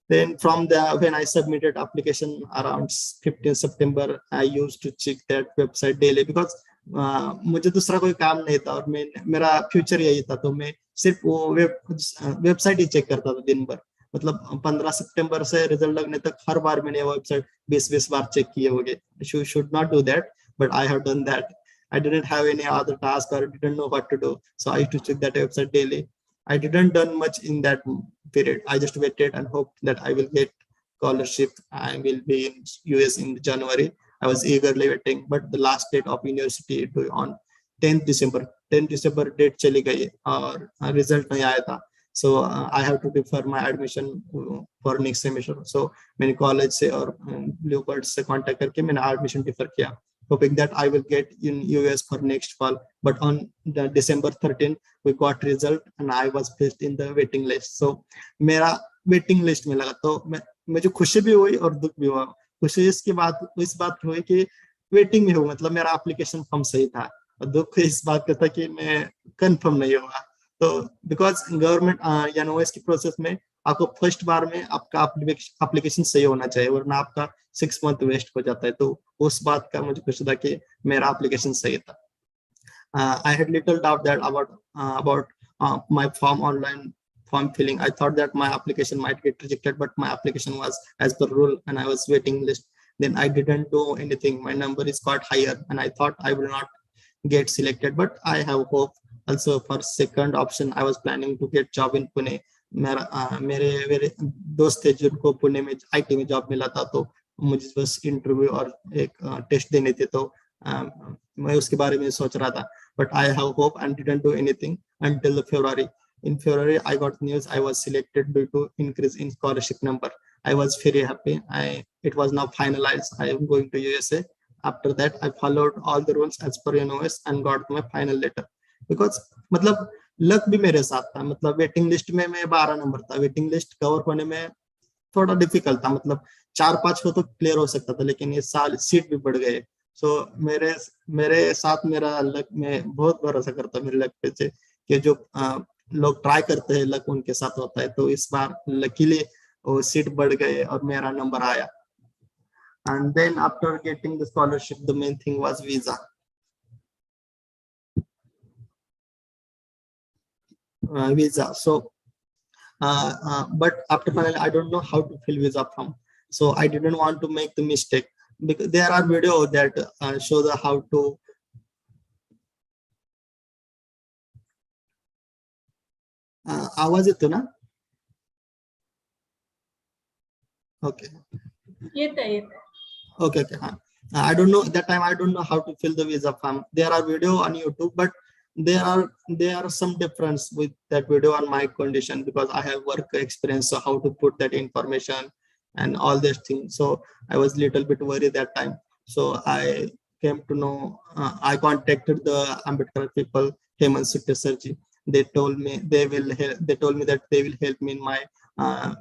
Then from when I submitted application around 15 September, I used to check that website daily, because मुझे दूसरा कोई काम नहीं था और मेरा फ्यूचर यही था. तो मैं सिर्फ वो वेबसाइट ही चेक करता था दिन भर. मतलब 15 सितंबर से रिजल्ट लगने तक हर बार मैंने वेबसाइट 20 बार चेक किए होंगे. You should not do that, but I have done that. I didn't have any other task or didn't know what to do, so I used to check that website daily. I didn't done much in that period. I just waited and hoped that I will get scholarship. I will be in US in January. I was eagerly waiting, but the last date of university on 10th December. 10th December date चली गई और result नहीं आया था. So I have to defer my admission for next semester. So मैंने college से और Bluebird से contact करके मैंने admission defer किया, hoping that I will get in US for next fall. But on the December 13th, we got result and I was placed in the waiting list. So मेरा waiting list में लगा. तो मुझे खुशी भी हुई और दुख भी हुआ. खुशी इस बात हुई कि waiting में हूँ, मतलब मेरा application form सही था, और दुख इस बात का था कि मैं confirm नहीं हुआ. तो बिकॉज गवर्नमेंट या एमएस की प्रोसेस में आपको फर्स्ट बार में आपका एप्लीकेशन सही होना चाहिए, वरना आपका 6 मंथ वेस्ट हो जाता है. तो उस बात का मुझे खुशी था कि मेरा एप्लीकेशन सही था. I had little doubt that about my online form filling. I thought that my application might get rejected, but my application was as per rule and I was waiting list. Then I didn't do anything. My number is quite higher and I thought I will not get selected, but I have hope. Also for second option, I was planning to get job in Pune. मेरे दोस्त थे जिनको पुणे में IT में job मिला था, तो मुझे बस इंटरव्यू और एक टेस्ट देने थे, तो मैं उसके बारे में सोच रहा था. But I have hope and didn't do anything until February. In February, I got news I was selected due to increase in scholarship number. I was very happy. It was now finalized. I am going to USA. After that, I followed all the rules as per NOS and got my final letter. Because मतलब luck भी मेरे साथ था. मतलब waiting list में मैं 12 number था. Waiting list cover होने में थोड़ा डिफिकल्ट था. मतलब 4-5 को तो क्लियर हो सकता था, लेकिन ये साल सीट भी बढ़ गए. सो मेरे मेरे साथ मेरा लक में बहुत भरोसा करता मेरे लक पे से, कि जो लोग ट्राई करते हैं लक उनके साथ होता है. तो इस बार लकीली वो सीट बढ़ गए और मेरा नंबर आया. And then after getting the scholarship the main thing was visa. Visa. So but after finally I don't know how to fill visa form, so I didn't want to make the mistake, because there are videos that show the how to. आवाज येतो ना? Okay. येत Okay. I don't know that time. I don't know how to fill the visa form. There are video on YouTube, but there are some difference with that video on my condition, because I have work experience. So how to put that information and all these things. So I was little bit worried that time. So I came to know. I contacted the Ambedkar people, Hemant Sirji. They told me they told me that they will help me in my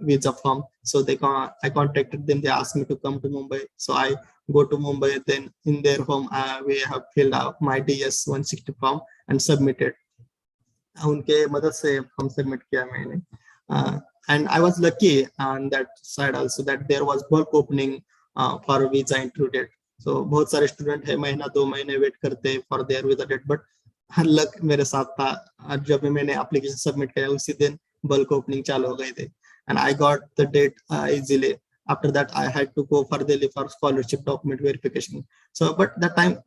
visa form. So I contacted them. They asked me to come to Mumbai. So I go to Mumbai. Then in their home, we have filled out my DS 160 form and submitted. उनके मदद से form submit किया मैंने. And I was lucky on that side also that there was bulk opening for visa interview date. So बहुत सारे student है महीना 2 महीने वेट करते for their visa date, but her luck मेरे साथ था. जब मैंने एप्लीकेशन सबमिट किया उसी दिन बल्क ओपनिंग चालू हो गए थे, and I got the date easily. After that, I had to go for Delhi for scholarship document verification. So, but that time,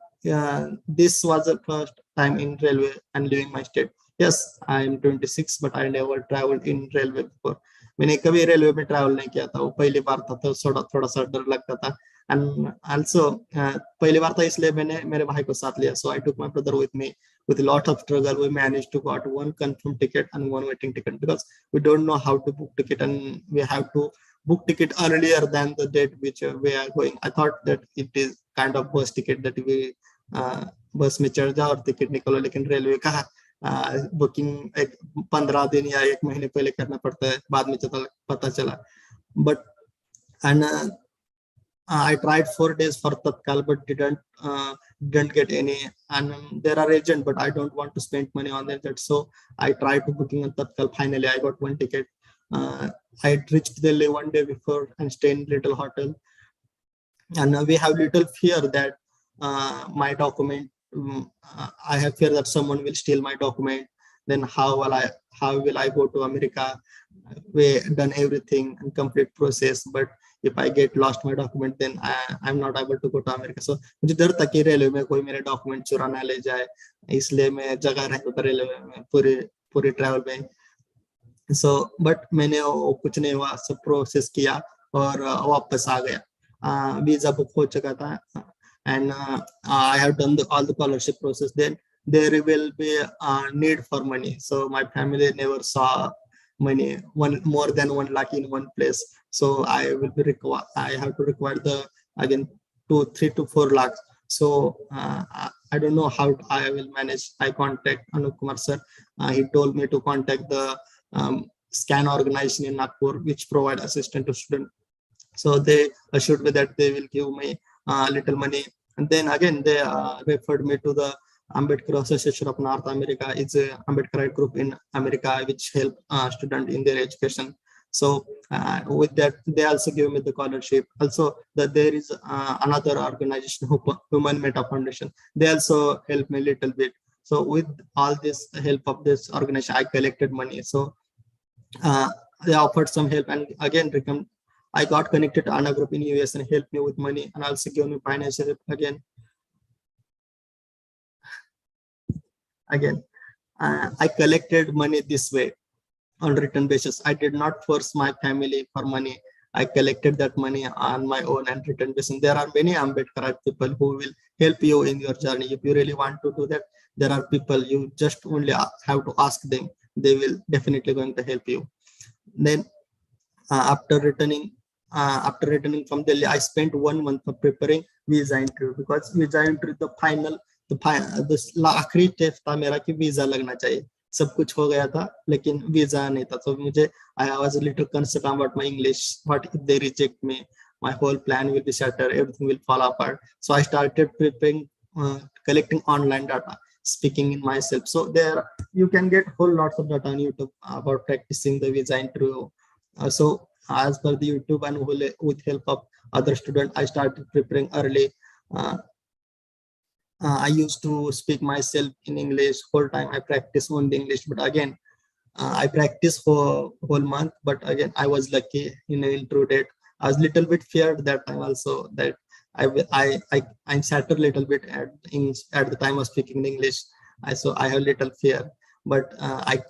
this was the first time in railway and leaving my state. Yes, I am 26, but I never traveled in railway before. मैंने कभी railway में travel नहीं किया था. वो पहली बार था, तो थोड़ा सा डर लगता था. And also पहली बार था, इसलिए मैंने मेरे भाई को साथ लिया. So I took my brother with me. With a lot of struggle, we managed to got one confirmed ticket and one waiting ticket, because we don't know how to book ticket, and we have to book ticket earlier than the date which we are going. I thought that it is kind of bus ticket that we बस में चढ़ जाओ और ticket निकालो, लेकिन railway का booking 15 दिन या 1 महीने पहले करना पड़ता है. बाद में पता चला. But and I tried 4 days for Tatkal, but didn't get any. And there are agents, but I don't want to spend money on that. So I tried to booking on Tatkal. Finally, I got one ticket. I reached Delhi 1 day before and stayed in little hotel. And we have little fear that my document. I have fear that someone will steal my document. Then how will I go to America? We done everything and complete process, but if I get lost my document, then I'm not able to go to America. So मुझे डर था कि railway में कोई मेरे document चुरा ना ले जाए, इसलिए मैं जगह रहता था रेलवे में पूरी ट्रैवल में. So but मैंने वो कुछ नहीं हुआ, सब प्रोसेस किया और वापस आ गया. वीजा बुक हो चुका था, and I have done all the scholarship process. Then there will be a need for money. So my family never saw money more than 1 lakh in one place. So I have to require the again 3 to 4 lakhs. So I don't know how I will manage. I contact Anup Kumar sir. He told me to contact the scan organization in Nagpur, which provide assistance to students. So they assured me that they will give me little money. And then again, they referred me to the Ambedkar Association of North America. It's a Ambedkarite group in America, which help students in their education. So with that, they also give me the scholarship. Also, that there is another organization, Human Meta Foundation. They also help me a little bit. So with all this help of this organization, I collected money. So they offered some help, and again, I got connected to Anna Group in US and helped me with money, and also give me financial help again. I collected money this way. on return basis. I did not force my family for money. I collected that money on my own and return basis. There are many Ambedkarite people who will help you in your journey. If you really want to do that, there are people you just only have to ask them. They will definitely going to help you. Then after returning from Delhi, I spent 1 month of preparing visa interview, because visa interview the आखिरी step था मेरा कि visa लगना चाहिए. सब कुछ हो गया था लेकिन वीजा नहीं था. तो मुझे I was a little concerned about my English. What if they reject me? My whole plan will be shattered. Everything will fall apart. So I started preparing, collecting online data, speaking in myself. So there you can get whole lots of data on YouTube about practicing the visa interview. So as per the YouTube and with help of other students, I started preparing early. I used to speak myself in English whole time. I practice only English, but again, I practiced for whole month. But again, I was lucky in an intro date. I was little bit feared that time also, that I sat a little bit at the time of speaking English. So I have little fear, but I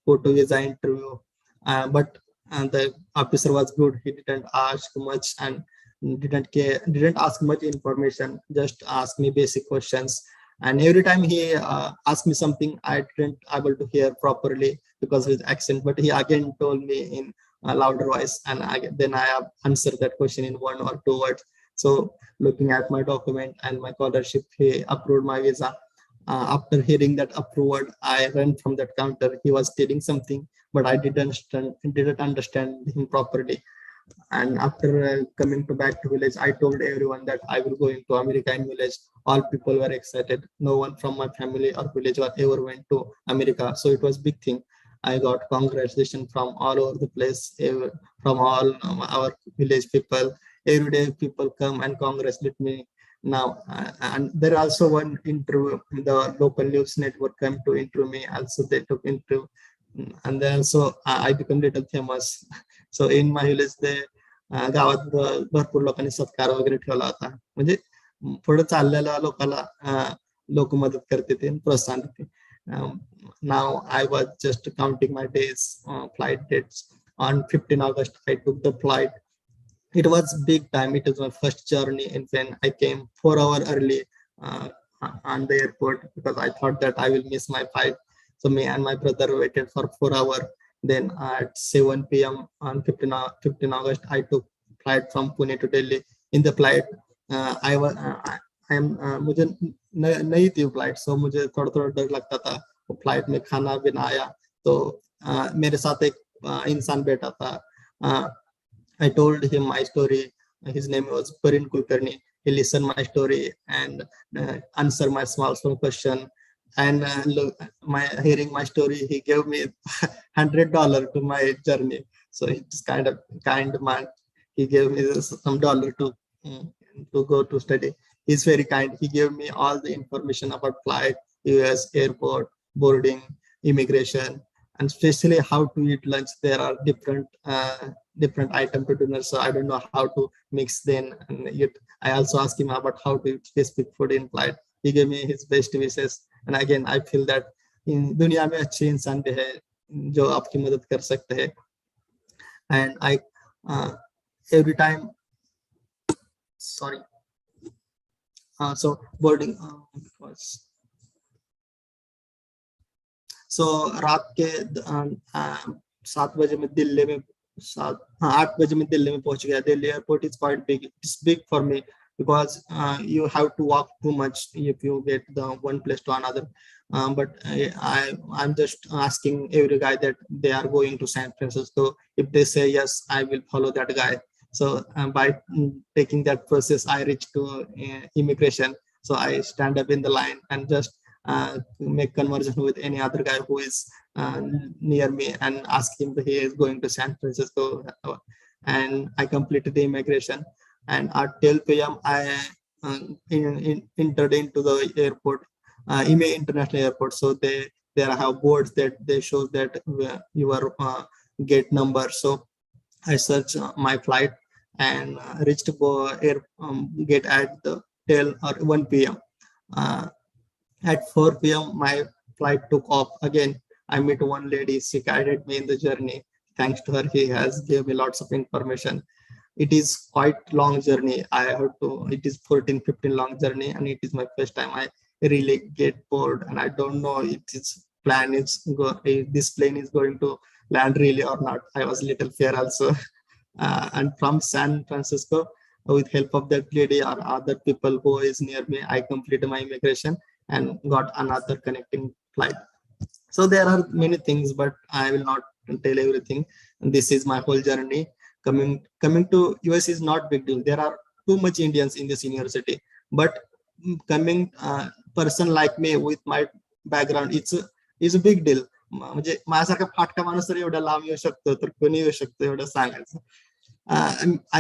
go to visa interview, but the officer was good. He didn't ask much and didn't ask much information. Just ask me basic questions. And every time he asked me something, I didn't able to hear properly because of his accent. But he again told me in a louder voice, and then I have answered that question in 1 or 2 words. So looking at my document and my scholarship, he approved my visa. After hearing that approval, I ran from that counter. He was telling something, but I didn't understand him properly. And after coming back to village, I told everyone that I will go into America in village. All people were excited. No one from my family or village ever went to America, so it was big thing. I got congratulations from all over the place, from all our village people. Every day people come and congratulate me. Now, and there also one interview, the local news network came to interview me. Also they took interview, and then also I become little famous. So in my village, they गावात भरपूर लोकांनी सत्कार वगैरे ठेवला होता. म्हणजे पुढे चाललेल्या लोकांना लोक मदत करते ते प्रोत्साहन देते. Now I was just counting my days, flight dates. On 15 August, I took the flight. It was big time. It was my first journey, and when I came 4 hours early on the airport, because I thought that I will miss my flight. So me and my brother waited for 4 hours. Then at 7 p.m. on 15 August, I took flight from Pune to Delhi. In the flight, मुझे नई थी flight, सो मुझे थोड़ा थोड़ा डर लगता था. Flight में खाना पीना आया तो मेरे साथ एक इंसान बैठा था. I told him my story. His name was Parin Kulkarni. He listened my story and answered my small question. And hearing my story, he gave me $100 to my journey. So it's kind of kind man. He gave me some dollar to go to study. He's very kind. He gave me all the information about flight, US airport, boarding, immigration, and especially how to eat lunch. There are different items to dinner, so I don't know how to mix them and eat. I also asked him about how to eat specific food in flight. He gave me his best wishes. And again, I feel that in दुनिया में अच्छे इंसान भी है जो आपकी मदद कर सकते हैं. And I every time, sorry, so boarding was so रात के 7 बजे में दिल्ली में 8 बजे में दिल्ली में पहुंच गया. Delhi airport is quite big. It's big for me because you have to walk too much if you get the one place to another. But I'm just asking every guy that they are going to San Francisco. If they say yes, I will follow that guy. So by taking that process, I reach to immigration. So I stand up in the line and just make conversation with any other guy who is near me and ask him if he is going to San Francisco. And I completed the immigration. And at 12 p.m. I entered into the airport, Ime International Airport. So there have boards that they show that your gate number. So I searched my flight and reached gate at the 12 or 1 p.m. At 4 p.m. my flight took off again. I met one lady, she guided me in the journey. Thanks to her, he has given me lots of information. It is quite long journey. I have to, it is 14-15 long journey, and it is my first time. I really get bored, and I don't know if this plan is if this plane is going to land really or not. I was little fear also. And from San Francisco, with help of that lady or other people who is near me, I completed my immigration and got another connecting flight. So there are many things, but I will not tell everything. And this is my whole journey. Coming to US is not big deal. There are too much Indians in this university, but coming person like me with my background, it's a big deal. म्हणजे माझ्यासारखा फाटका माणूस तर एवढा लांब येऊ शकतो, तर कोणी येऊ शकतो एवढं सांगायचं.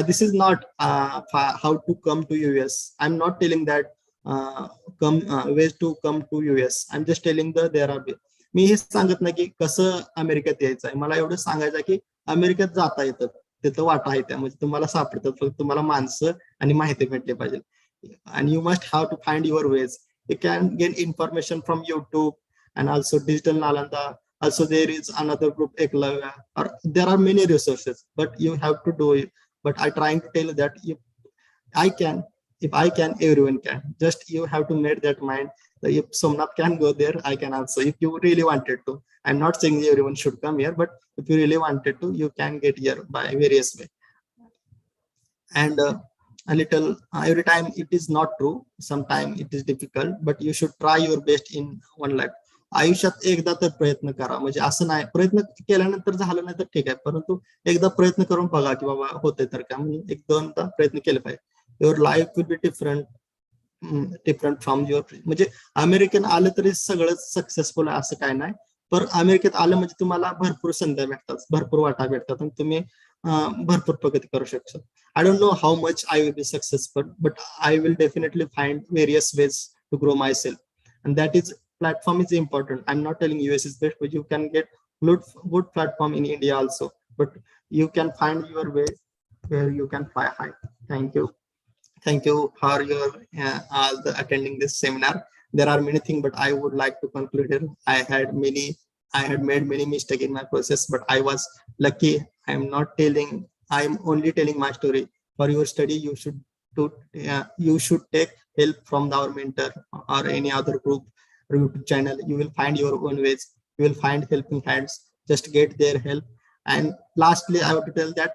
This is not how to come to US. I'm not telling that ways to come to US. I'm just telling there are. मी हे सांगत नाही की कसं अमेरिकेत यायचं आहे. मला एवढं सांगायचं की अमेरिकेत जाता येतं, तिथं वाटा आहे, त्यामध्ये तुम्हाला सापडतात. फक्त तुम्हाला माणसं आणि माहिती भेटली पाहिजे. And you must have to find your ways. You can get information from YouTube and also Digital Nalanda. Also, there is another group, Eklavya, or there are many resources, but you have to do it. But I'm trying to tell you that if I can, everyone can. Just you have to make that mind that if Somnath can go there, I can also. If you really wanted to, I'm not saying everyone should come here, but if you really wanted to, you can get here by various way. And a little every time it is not true. Sometimes it is difficult, but you should try your best in one life. आयुष्यात एकदा तर प्रयत्न करा. म्हणजे असं नाही प्रयत्न केल्यानंतर झालं नाही तर ठीक आहे, परंतु एकदा प्रयत्न करून बघा की बाबा होते तर का, म्हणून एक दोनदा प्रयत्न केले पाहिजे. Your life will be different from your. म्हणजे अमेरिकन आलं तरी सगळं सक्सेसफुल आहे असं काय नाही, पण अमेरिकेत आलं म्हणजे तुम्हाला भरपूर संधी भेटतात, भरपूर वाटा भेटतात, आणि तुम्ही भरपूर प्रगती करू शकता. I don't know how much I will be successful, but I will definitely find various ways to grow myself, and that is platform is important. I'm not telling US is best, but you can get good platform in India also, but you can find your way where you can fly high. Thank you for your attending this seminar. There are many things, but I would like to conclude here. I had made many mistakes in my process, but I was lucky. I'm only telling my story. For your study, you should take help from our mentor or any other group or YouTube channel. You will find your own ways. You will find helping hands. Just get their help. And lastly, I want to tell that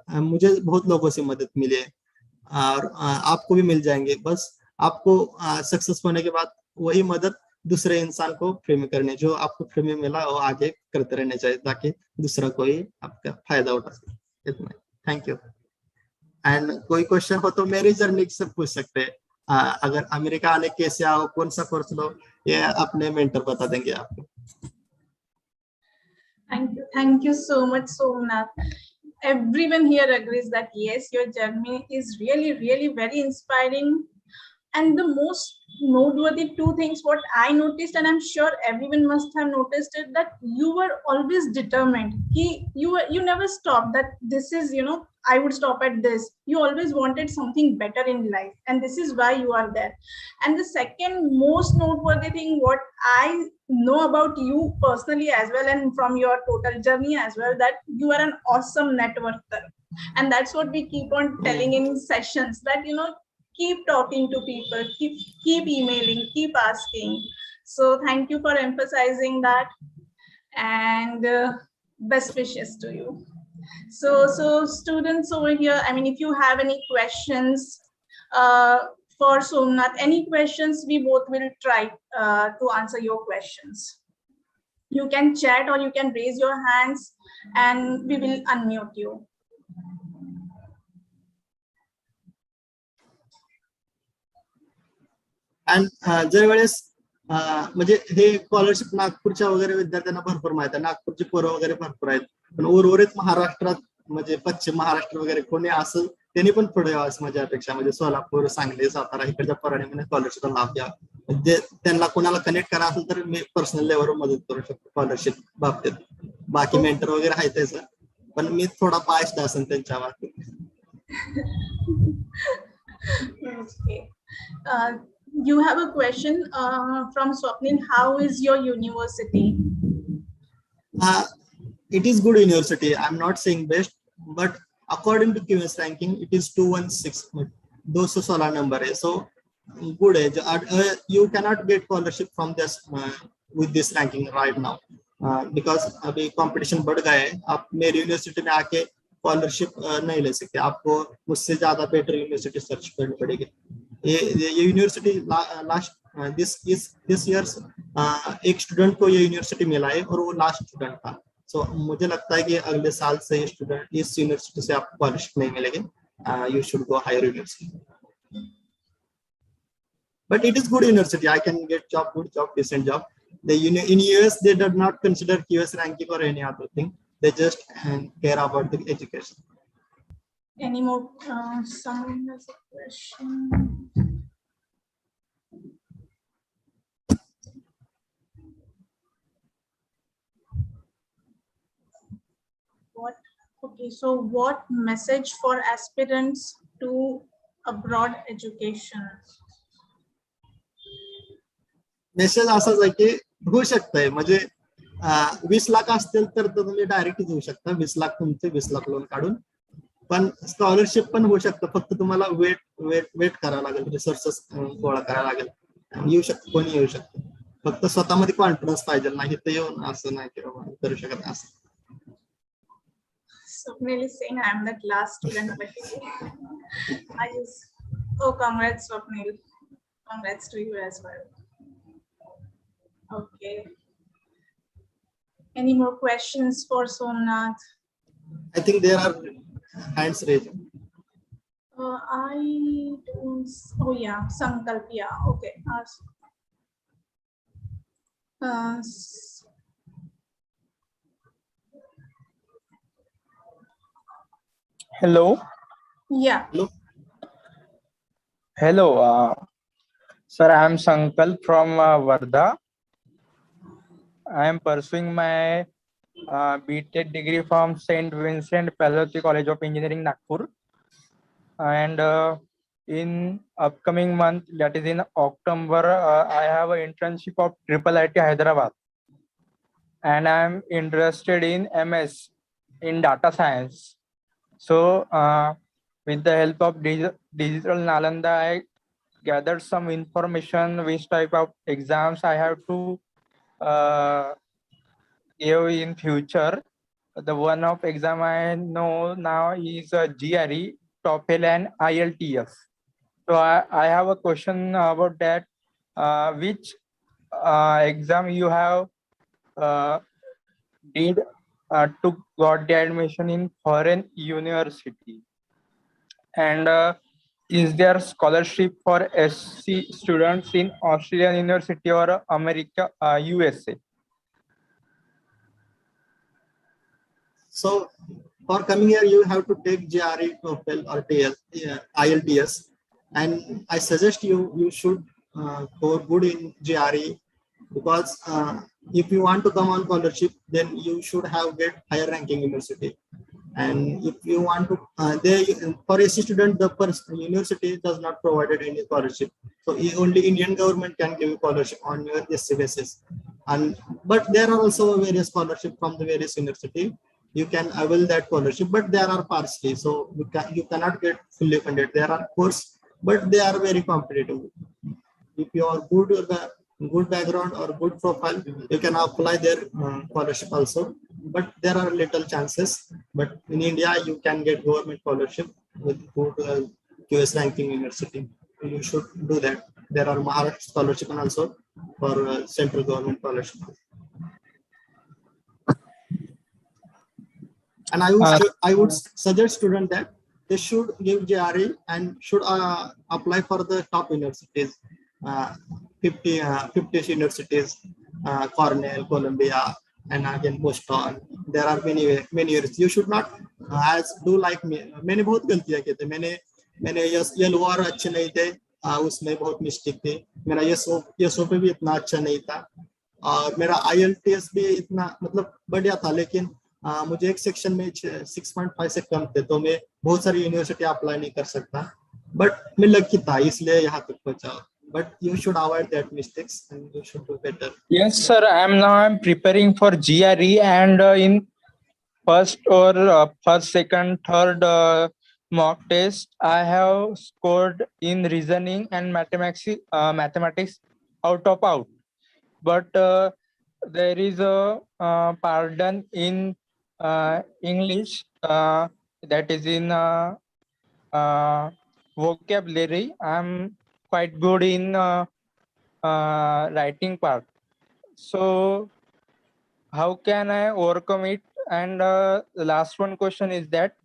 मुझे बहुत लोगों से मदद मिली है, और आपको भी मिल जाएंगे. बस आपको सक्सेस होने के बाद वही मदद दूसरे इंसान को फ्री में करने, जो आपको फ्री में मिला वो आगे करते रहने चाहिए, ताकि दूसरा कोई आपका फायदा उठा सके. इतना. Thank you. एंड कोई क्वेश्चन हो तो मेरी जर्नी से पूछ सकते हैं. अगर अमेरिका आने कैसे आओ, कौन सा कोर्स लो, ये अपने मेंटर बता देंगे आपको. Thank you so much, Somnath. Everyone here agrees that yes, your journey is really, really very inspiring. And the most noteworthy two things what I noticed, and I'm sure everyone must have noticed it, that you were always determined. You never stopped that this is, I would stop at this. You always wanted something better in life, and this is why you are there. And the second most noteworthy thing what I know about you personally as well, and from your total journey as well, that you are an awesome networker. And that's what we keep on telling in sessions, that keep talking to people, keep emailing, keep asking. So thank you for emphasizing that, and best wishes to you. So students over here, I mean, if you have any questions for Somnath, any questions, we both will try to answer your questions. You can chat or you can raise your hands and we will unmute you. आणि ज्या वेळेस म्हणजे हे scholarship नागपूरच्या वगैरे विद्यार्थ्यांना भरपूर माहिती आहे, नागपूरची पोरं वगैरे भरपूर आहेत, पण उर्वरित महाराष्ट्रात म्हणजे पश्चिम महाराष्ट्र वगैरे कोणी असं त्यांनी पण पुढे यावं असं माझी अपेक्षा. म्हणजे सोलापूर, सांगली, सातारा इकडच्या पोरांनी स्कॉलरशिपचा लाभ घ्या. म्हणजे त्यांना कोणाला कनेक्ट करा असेल तर मी पर्सनल लेवलवर मदत करू शकतो स्कॉलरशिप बाबतीत. बाकी मेंटर वगैरे आहे त्याचं, पण मी थोडा बायस्ड असेल त्यांच्या बाबतीत. You have a question from Swapnil. How is your university? It is good university. I'm not saying best, but according to QS ranking, it is 216. 216 number है. So good है. You cannot get scholarship from this with this ranking right now because अभी competition बढ़ गया है. आप मेरी university में आके स्कॉलरशिप नहीं ले सकते. आपको मुझसे ज्यादा बेटर यूनिवर्सिटी सर्च करनी पड़ेगी. ये यूनिवर्सिटी लास्ट दिस ईयर्स एक स्टूडेंट को ये यूनिवर्सिटी मिला है और वो लास्ट स्टूडेंट था. सो मुझे लगता है कि अगले साल से स्टूडेंट इस यूनिवर्सिटी से आपको स्कॉलरशिप नहीं मिलेगी. You should go higher university. But it is good university. I can get job, good job, decent job. In US, they do not consider QS ranking or any other thing. They just care about the education. Any more? Someone has a question. Okay, so what message for aspirants to abroad education? Message असाच आहे की होऊ शकतंय म्हणजे 20 लाख असतील तर तुम्ही direct घेऊ शकता. 20 लाख तुमचे 20 लाख लोन काढून. पण स्कॉलरशिप पण होऊ शकतं. फक्त तुम्हाला वेट करावं लागेल. रिसोर्सेस गोळा करायला लागेल. येऊ शकतं, कोणी येऊ शकतं. फक्त स्वतःमध्ये कॉन्फिडन्स पाहिजे. नाही तर येऊन असं नाही की बाबा करू शकत असं. Swapnil is saying I am that last student. Oh, congrats, Swapnil. Congrats to you as well. Okay. Any more questions for Somnath? I think there are hands raised. I don't. Oh yeah, Sankalp. Yeah. Okay. Hello. Yeah. Hello. Sir, I am Sankalp from Varda. I am pursuing my BTech degree from St. Vincent Pallotti College of Engineering, Nagpur. And in upcoming month, that is in October, I have an internship of IIIT Hyderabad. And I am interested in MS in data science. So with the help of digital Nalanda, I gathered some information which type of exams I have to give in future. The one of exam I know now is GRE, TOEFL and IELTS. So I have a question about that. Which exam you have did to got the admission in foreign university, and is there scholarship for SC students in Australian university or America, USA? So for coming here, you have to take GRE, TOEFL or IELTS, and I suggest you should score good in GRE because if you want to come on scholarship, then you should have get higher ranking university. And if you want to, for SC student, the university does not provide any scholarship. So only Indian government can give you scholarship on your SC basis. But there are also various scholarship from the various university. You can avail that scholarship, but there are partially. So you cannot get fully funded. There are courses, but they are very competitive. If you are good background or good profile, you can apply their scholarship also. But there are little chances. But in India, you can get government scholarship with good QS ranking university. You should do that. There are Maharashtra scholarship and also for central government scholarship. And I would suggest students that they should give GRE and should apply for the top universities, 50 universities, Cornell, Columbia, and again Boston. There are many years. You should not do like me. मैंने बहुत गलतियां की थी. मैंने YLOR अच्छे नहीं थे. उसमें बहुत मिस्टेक थी. मेरा YSO पे भी इतना अच्छा नहीं था. और मेरा IELTS भी इतना मतलब बढ़िया था, लेकिन मुझे एक सेक्शन में 6.5 से कम थे, तो मैं बहुत सारी यूनिवर्सिटी अप्लाई नहीं कर सकता. बट मैं लकी था, इसलिए यहाँ तक पहुंचा. but you should avoid that mistakes and you should do better. Yes, sir. I'm preparing for GRE, and in first, second, third mock test, I have scored in reasoning and mathematics out of out. But there is a pardon in English, that is in vocabulary. I'm quite good in writing part. So how can I overcome it? And the last one question is that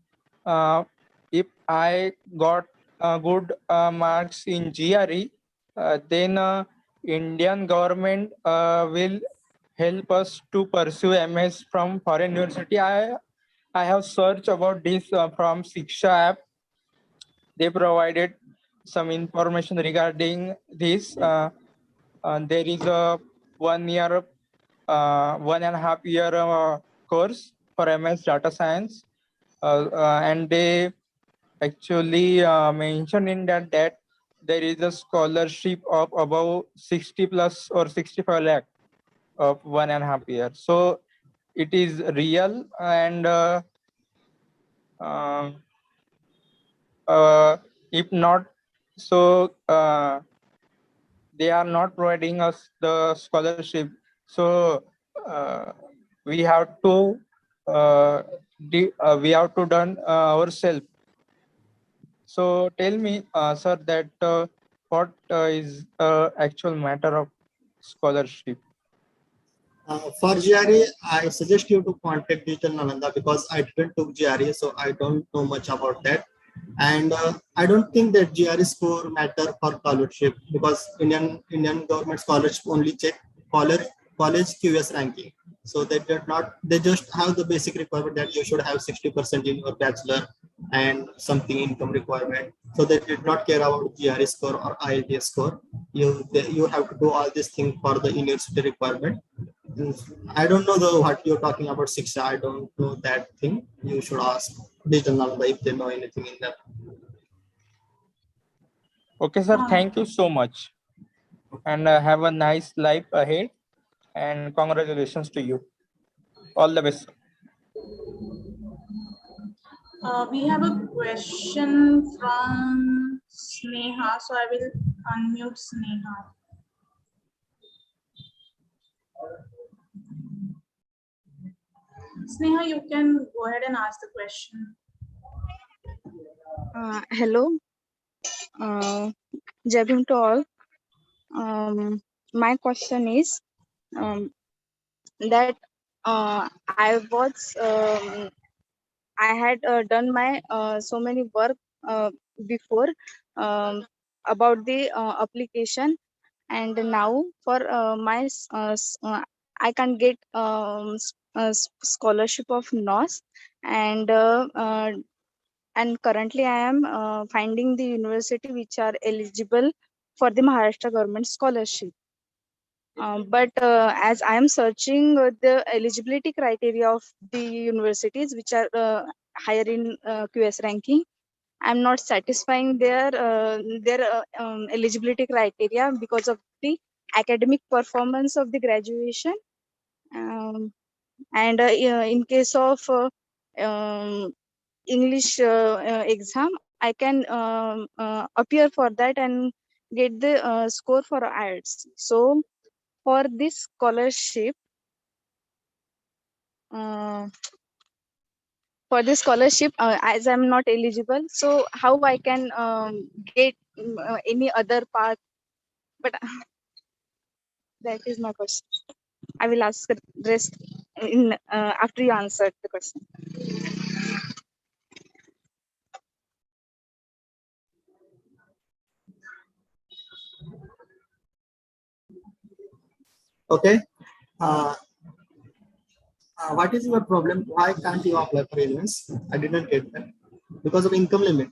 if I got good marks in GRE, then Indian government will help us to pursue MS from foreign university. I have searched about this from Shiksha app. They provided some information regarding this. There is a 1 year, 1.5 year course for MS Data Science, and they actually mentioned in that there is a scholarship of above 60 plus or 65 lakh of 1.5 year. So it is real, and if not, so they are not providing us the scholarship. So we have to done ourselves. So tell me, sir, that what is actual matter of scholarship? For GRE, I suggest you to contact Digital Nalanda because I didn't took GRE, so I don't know much about that. And I don't think that GRE score matter for scholarship because Indian government scholarship only check college QS ranking. So they just have the basic requirement that you should have 60% in your bachelor and something income requirement. So they did not care about GRE score or IELTS score. You have to do all these things for the university requirement. I don't know what you're talking about, Shiksha. I don't know that thing. You should ask Digital Nalanda if they know anything in that. Okay, sir. Thank you so much, and have a nice life ahead. And congratulations to you. All the best. We have a question from Sneha, so I will unmute Sneha. Sneha, you can go ahead and ask the question. Hello, Jai Bhim to all. My question is that I had done my so many work before about the application, and now for I can get scholarship of NOS, and currently I am finding the university which are eligible for the Maharashtra government scholarship. But as I am searching the eligibility criteria of the universities which are higher in QS ranking, I am not satisfying their eligibility criteria because of the academic performance of the graduation. And in case of English exam, I can appear for that and get the score for IELTS. So for this scholarship, as I'm not eligible, so how I can get any other path? But that is my question. I will ask the rest in after you answered the question. Okay. What is your problem? Why can't you apply for illness? I didn't get that. Because of income limit.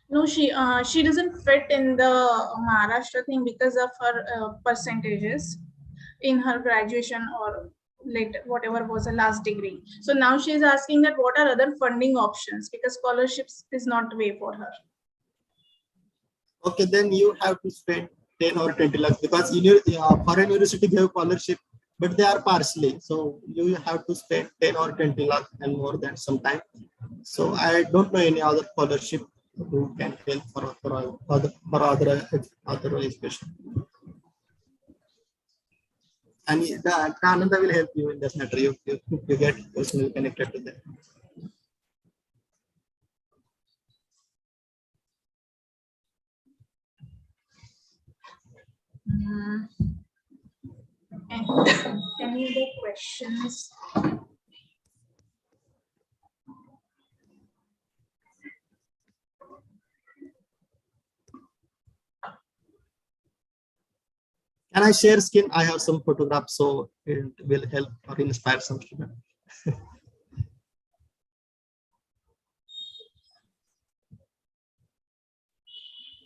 No, she doesn't fit in the Maharashtra thing because of her percentages in her graduation or later, whatever was her last degree. So now she is asking that what are other funding options because scholarships is not way for her. Okay, then you have to spend 10 or 20 lakhs because foreign university give scholarship, but they are partially. So you have to spend 10 or 20 lakhs and more than some time. So I don't know any other scholarship who can help for other education. And the Ananda will help you in this matter. You get personally connected to them. Any other questions? Can I share screen? I have some photographs, so it will help or inspire some students.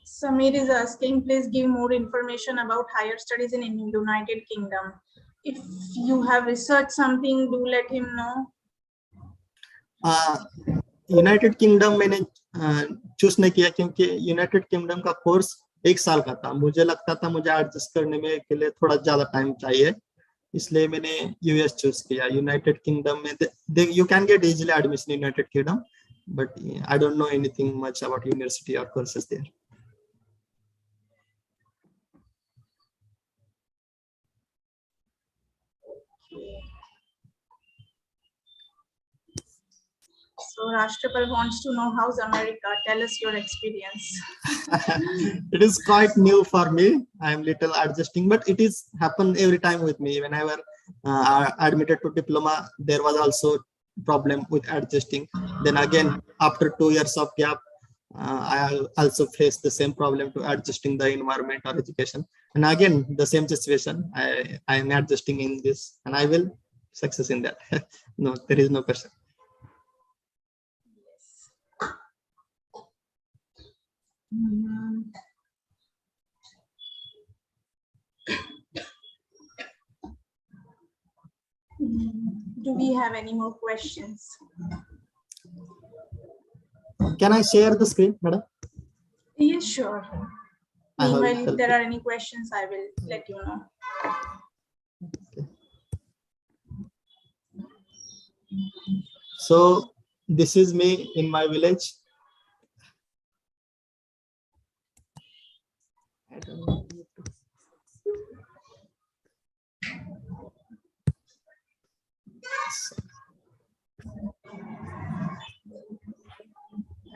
Samir is asking, please give more information about higher studies in United Kingdom. If you have researched something, do let him know. United kingdom मैंने choose नहीं किया क्योंकि United kingdom का course 1 साल का था। मुझे लगता था मुझे एडजस्ट करने में के लिए थोड़ा ज्यादा टाइम चाहिए, इसलिए मैंने यूएस चूज किया। यूनाइटेड किंगडम में you can get easily admission in United Kingdom, but I don't know anything much about university और courses there. So Rashtrapal wants to know how's America. Tell us your experience. It is quite new for me. I am little adjusting, but it is happen every time with me. Whenever admitted to diploma, there was also problem with adjusting. Then again, after 2 years of gap, I also faced the same problem to adjusting the environment or education. And again, the same situation. I am adjusting in this, and I will success in that. No, there is no question. Do we have any more questions? Can I share the screen, madam? Yes, sure. I will Meanwhile, if help there you. are any questions, I will let you know. So this is me in my village. I don't know.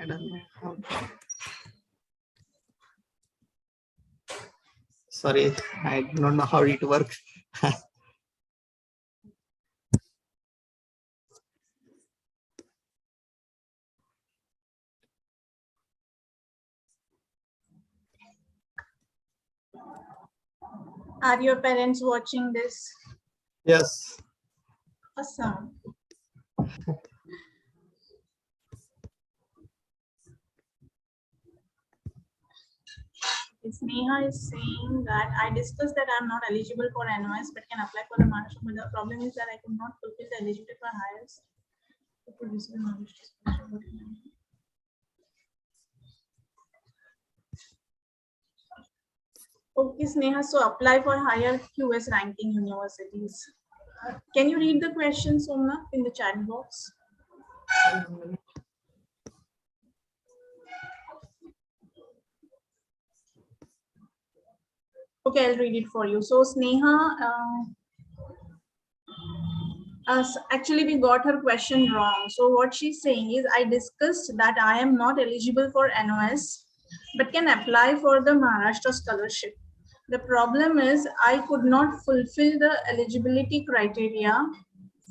I don't know how. Sorry, I don't know how it works. Are your parents watching this? Yes. Awesome. Sneha is saying that I discussed that I'm not eligible for NOS but can apply for the Maharashtra. But the problem is that I could not fulfill the eligibility for hires. Okay, Sneha, so apply for higher QS ranking universities. Can you read the question, Somna, in the chat box? Okay, I'll read it for you. So Sneha, actually we got her question wrong. So what she's saying is, I discussed that I am not eligible for NOS, but can apply for the Maharashtra scholarship. The problem is I could not fulfill the eligibility criteria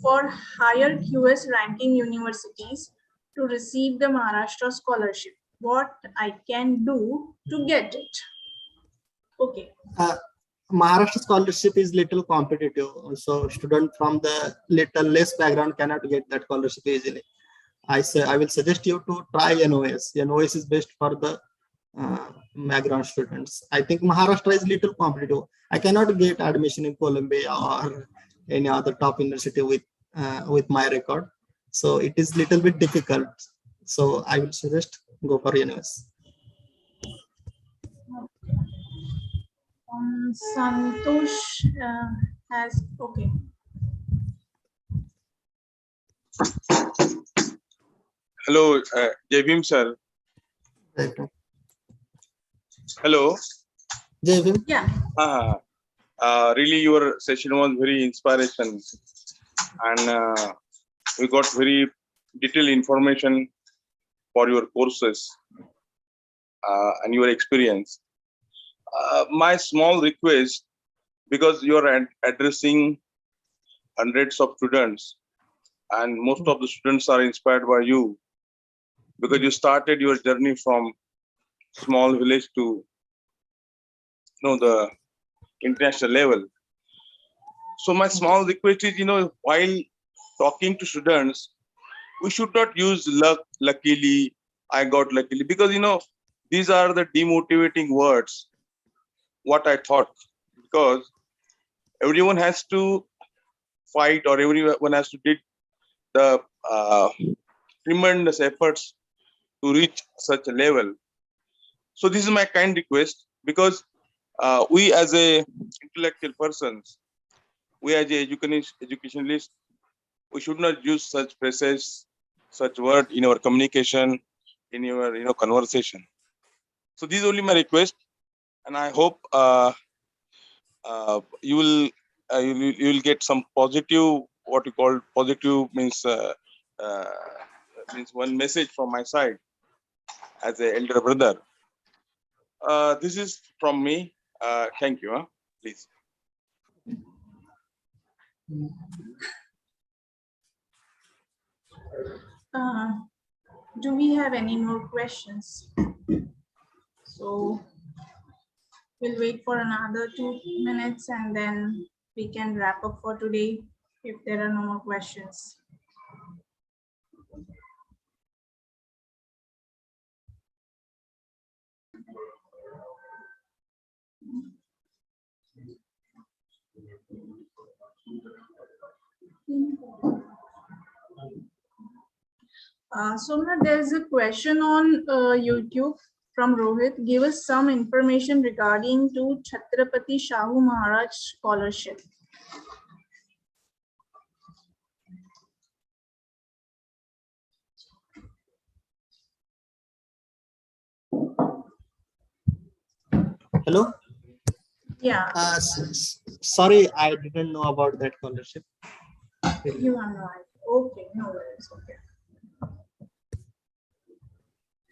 for higher QS ranking universities to receive the Maharashtra scholarship. What I can do to get it? Okay. Maharashtra scholarship is little competitive, so student from the little less background cannot get that scholarship easily. I will suggest you to try NOS. NOS is best for the background students. I think Maharashtra is little competitive. I cannot get admission in Columbia or any other top university with my record, so it is little bit difficult. So I will suggest go for NOS. Santosh has, okay. Hello, Jai Bhim sir. Hello. जय Bhim. Yeah. Really, your session was very inspiration, and we got very detailed information for your courses and your experience. My small request, because you are addressing hundreds of students, and most of the students are inspired by you, because you started your journey from small village to the international level. So my small request is, while talking to students, we should not use luck, luckily, I got luckily, because these are the demotivating words, what I thought, because everyone has to fight, or everyone has to do the tremendous efforts to reach such a level. So this is my kind request, because we as a intellectual persons, we as a educationalists, we should not use such phrases, such word in our communication, in your conversation. So this is only my request, and I hope you will get some positive, what you call positive means one message from my side as an elder brother. This is from me. Thank you. Please. Do we have any more questions? So we'll wait for another 2 minutes and then we can wrap up for today if there are no more questions. So now there's a question on YouTube from Rohit. Give us some information regarding to Chhatrapati Shahu Maharaj scholarship. Hello. Yeah. Sorry, I didn't know about that scholarship. You are right. Okay, no worries. Okay.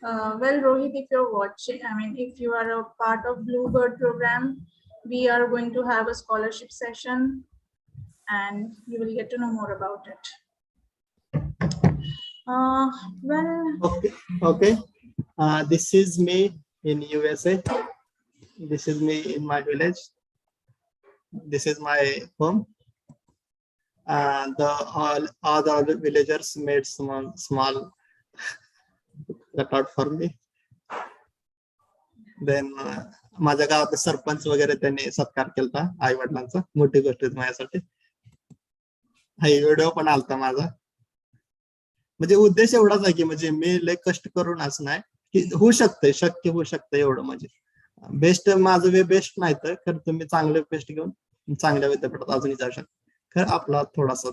Well, Rohit, if you're watching, if you are a part of Bluebird program, we are going to have a scholarship session and you will get to know more about it. Well. Okay. This is me in USA. This is me in my village. This is my home. All the other villagers made small cutout for me. Then माझ्या गावात सरपंच वगैरे त्यांनी सत्कार केलता आई वडिलांचा, मोठी गोष्ट माझ्यासाठी. हा व्हिडिओ पण आलता माझा. म्हणजे उद्देश एवढाच आहे की म्हणजे मी लय कष्ट करून असं नाही की होऊ शकतंय, शक्य होऊ शकतं एवढं. म्हणजे बेस्ट माझं वे बेस्ट नाही तर खरं तुम्ही चांगलं बेस्ट घेऊन चांगल्या विद्यापीठात अजूनही जाऊ शकता. खरं आपला थोडासा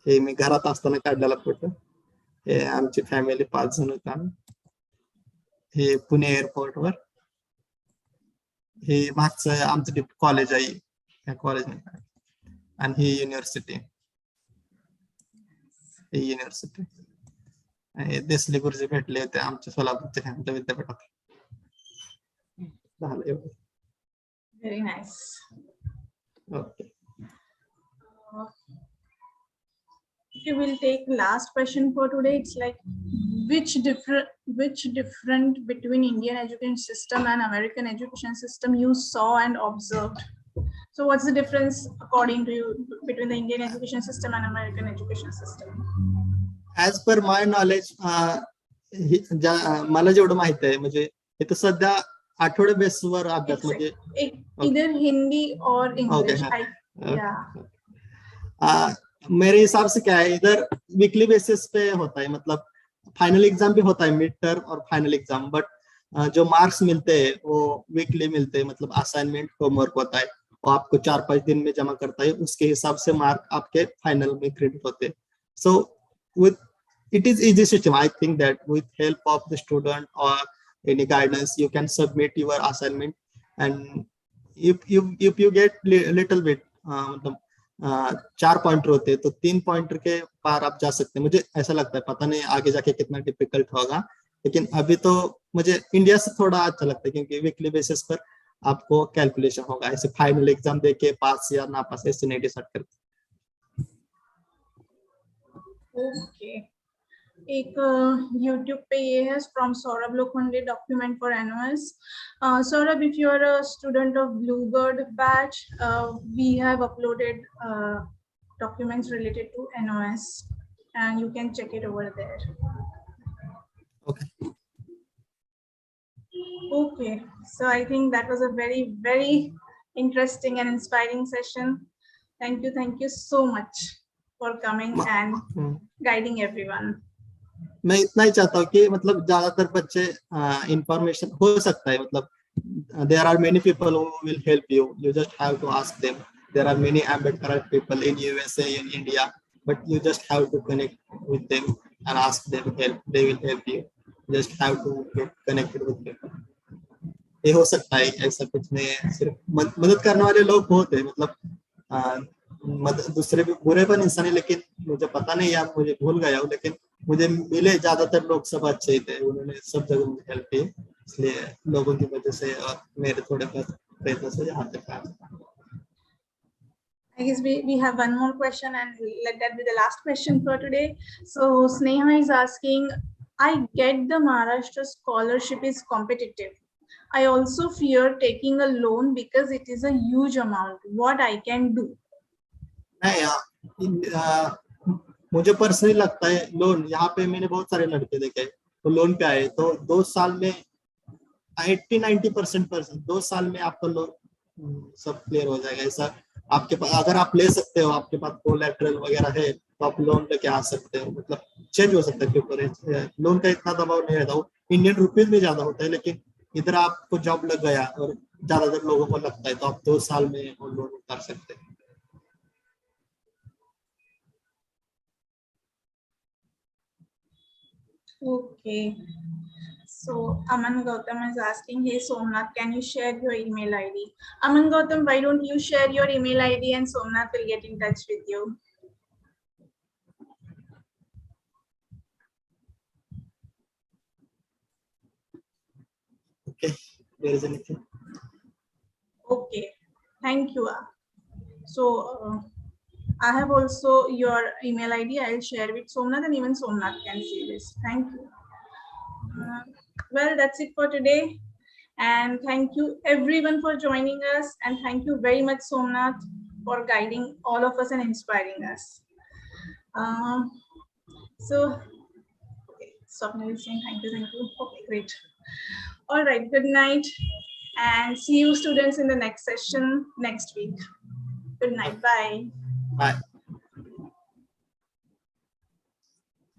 हे मी घरात असताना काढलेला फोटो. हे आमची फॅमिली 5 जण होतो आम्ही. हे पुणे एअरपोर्ट वर. हे मागचं आमचं कॉलेज आहे, त्या कॉलेजमध्ये. आणि ही युनिव्हर्सिटी. ही युनिव्हर्सिटी देसले गुरुजी भेटले होते आमच्या सोलापूरच्या विद्यापीठात. झालं एवढं. Very nice. Okay. Okay, we'll take last question for today. It's like which different between Indian education system and American education system you saw and observed? So what's the difference according to you between the Indian education system and American education system? As per my knowledge, मला जेवढं माहित आहे म्हणजे इथं सध्या आठवडे बेसवर अभ्यास म्हणजे either Hindi or English. मेरे हिसाब से क्या है, इधर वीकली बेसिस पे होता है. मतलब फाइनल एग्जाम भी होता है, मिड टर्म और फाइनल एग्जाम. बट जो मार्क्स मिलते हैं वो वीकली मिलते हैं, मतलब असाइनमेंट होमवर्क होता है, वो आपको 4-5 दिन में जमा करता है, उसके हिसाब से मार्क आपके फाइनल में क्रेडिट होते हैं. So with it is easy system. I think that with help of the student or any guidance, you can submit your assignment, and if you get little bit मतलब 4 pointer होते हैं तो 3 pointer के पार आप जा सकते हैं. मुझे ऐसा लगता है, पता नहीं आगे जाके कितना डिफिकल्ट होगा, लेकिन अभी तो मुझे इंडिया से थोड़ा अच्छा लगता है, क्योंकि वीकली बेसिस पर आपको कैलकुलेशन होगा. ऐसे फाइनल एग्जाम देके पास या ना पास ऐसे नहीं डिसाइड करते. ओके, एक YouTube पे ये है from Saurabh Lokhande, document for MS. Saurabh, if you are a student of Bluebird batch, we have uploaded documents related to NOS, and you can check it over there. Okay. Okay, so I think that was a very, very interesting and inspiring session. Thank you so much for coming and guiding everyone. मैं इतना ही चाहता हूँ कि मतलब ज्यादातर बच्चे information हो सकता है, मतलब there are many people who will help you. You just have to ask them. There are many Ambedkar people in USA, in India, but you just have to connect with them and ask them help. They will help you. You just have to get connected with people. ये हो सकता है, ऐसा कुछ नहीं है. सिर्फ मदद करने वाले लोग बहुत है, मतलब दूसरे भी बुरे पर इंसान है, लेकिन मुझे पता नहीं यार, मुझे भूल गया हूँ, लेकिन मुझे मिले ज्यादातर लोग सब अच्छे ही थे, उन्होंने सब जगह मुझे हेल्प की, इसलिए लोगों की वजह से और मेरे थोड़े प्रयत्न से यहाँ तक आया. I guess we have one more question, and let that be the last question for today. So Sneha is asking, I get the Maharashtra scholarship is competitive. I also fear taking a loan because it is a huge amount. What I can do? नहीं, मुझे personally लगता है loan, यहाँ पे मैंने बहुत सारे लड़के देखे तो लोन पे आए तो 2 साल में 80-90% 2 साल में आपका लोन सब क्लियर हो जाएगा. ऐसा आपके पास अगर आप ले सकते हो, आपके पास कोलैटरल वगैरह है, तो आप लोन लेके आ सकते हो. मतलब चेंज हो सकता है पेपर. लोन का इतना दबाव नहीं रहता, वो इंडियन रुपीज में ज्यादा होता है, लेकिन इधर आपको जॉब लग गया और ज्यादातर लोगों को लगता है, तो आप 2 साल में लोन उतार सकते हैं. Okay. So Aman Gautam is asking, hey Somnath, can you share your email ID? Aman Gautam, why don't you share your email ID and Somnath will get in touch with you. Okay, there is anything. Okay, thank you. So I have also your email ID. I'll share with Somnath, and even Somnath can see this. Thank you. Well, that's it for today. And thank you everyone for joining us. And thank you very much, Somnath, for guiding all of us and inspiring us. Okay, Swapnil is saying thank you. Okay, great. All right, good night. And see you students in the next session next week. Good night, bye. Bye.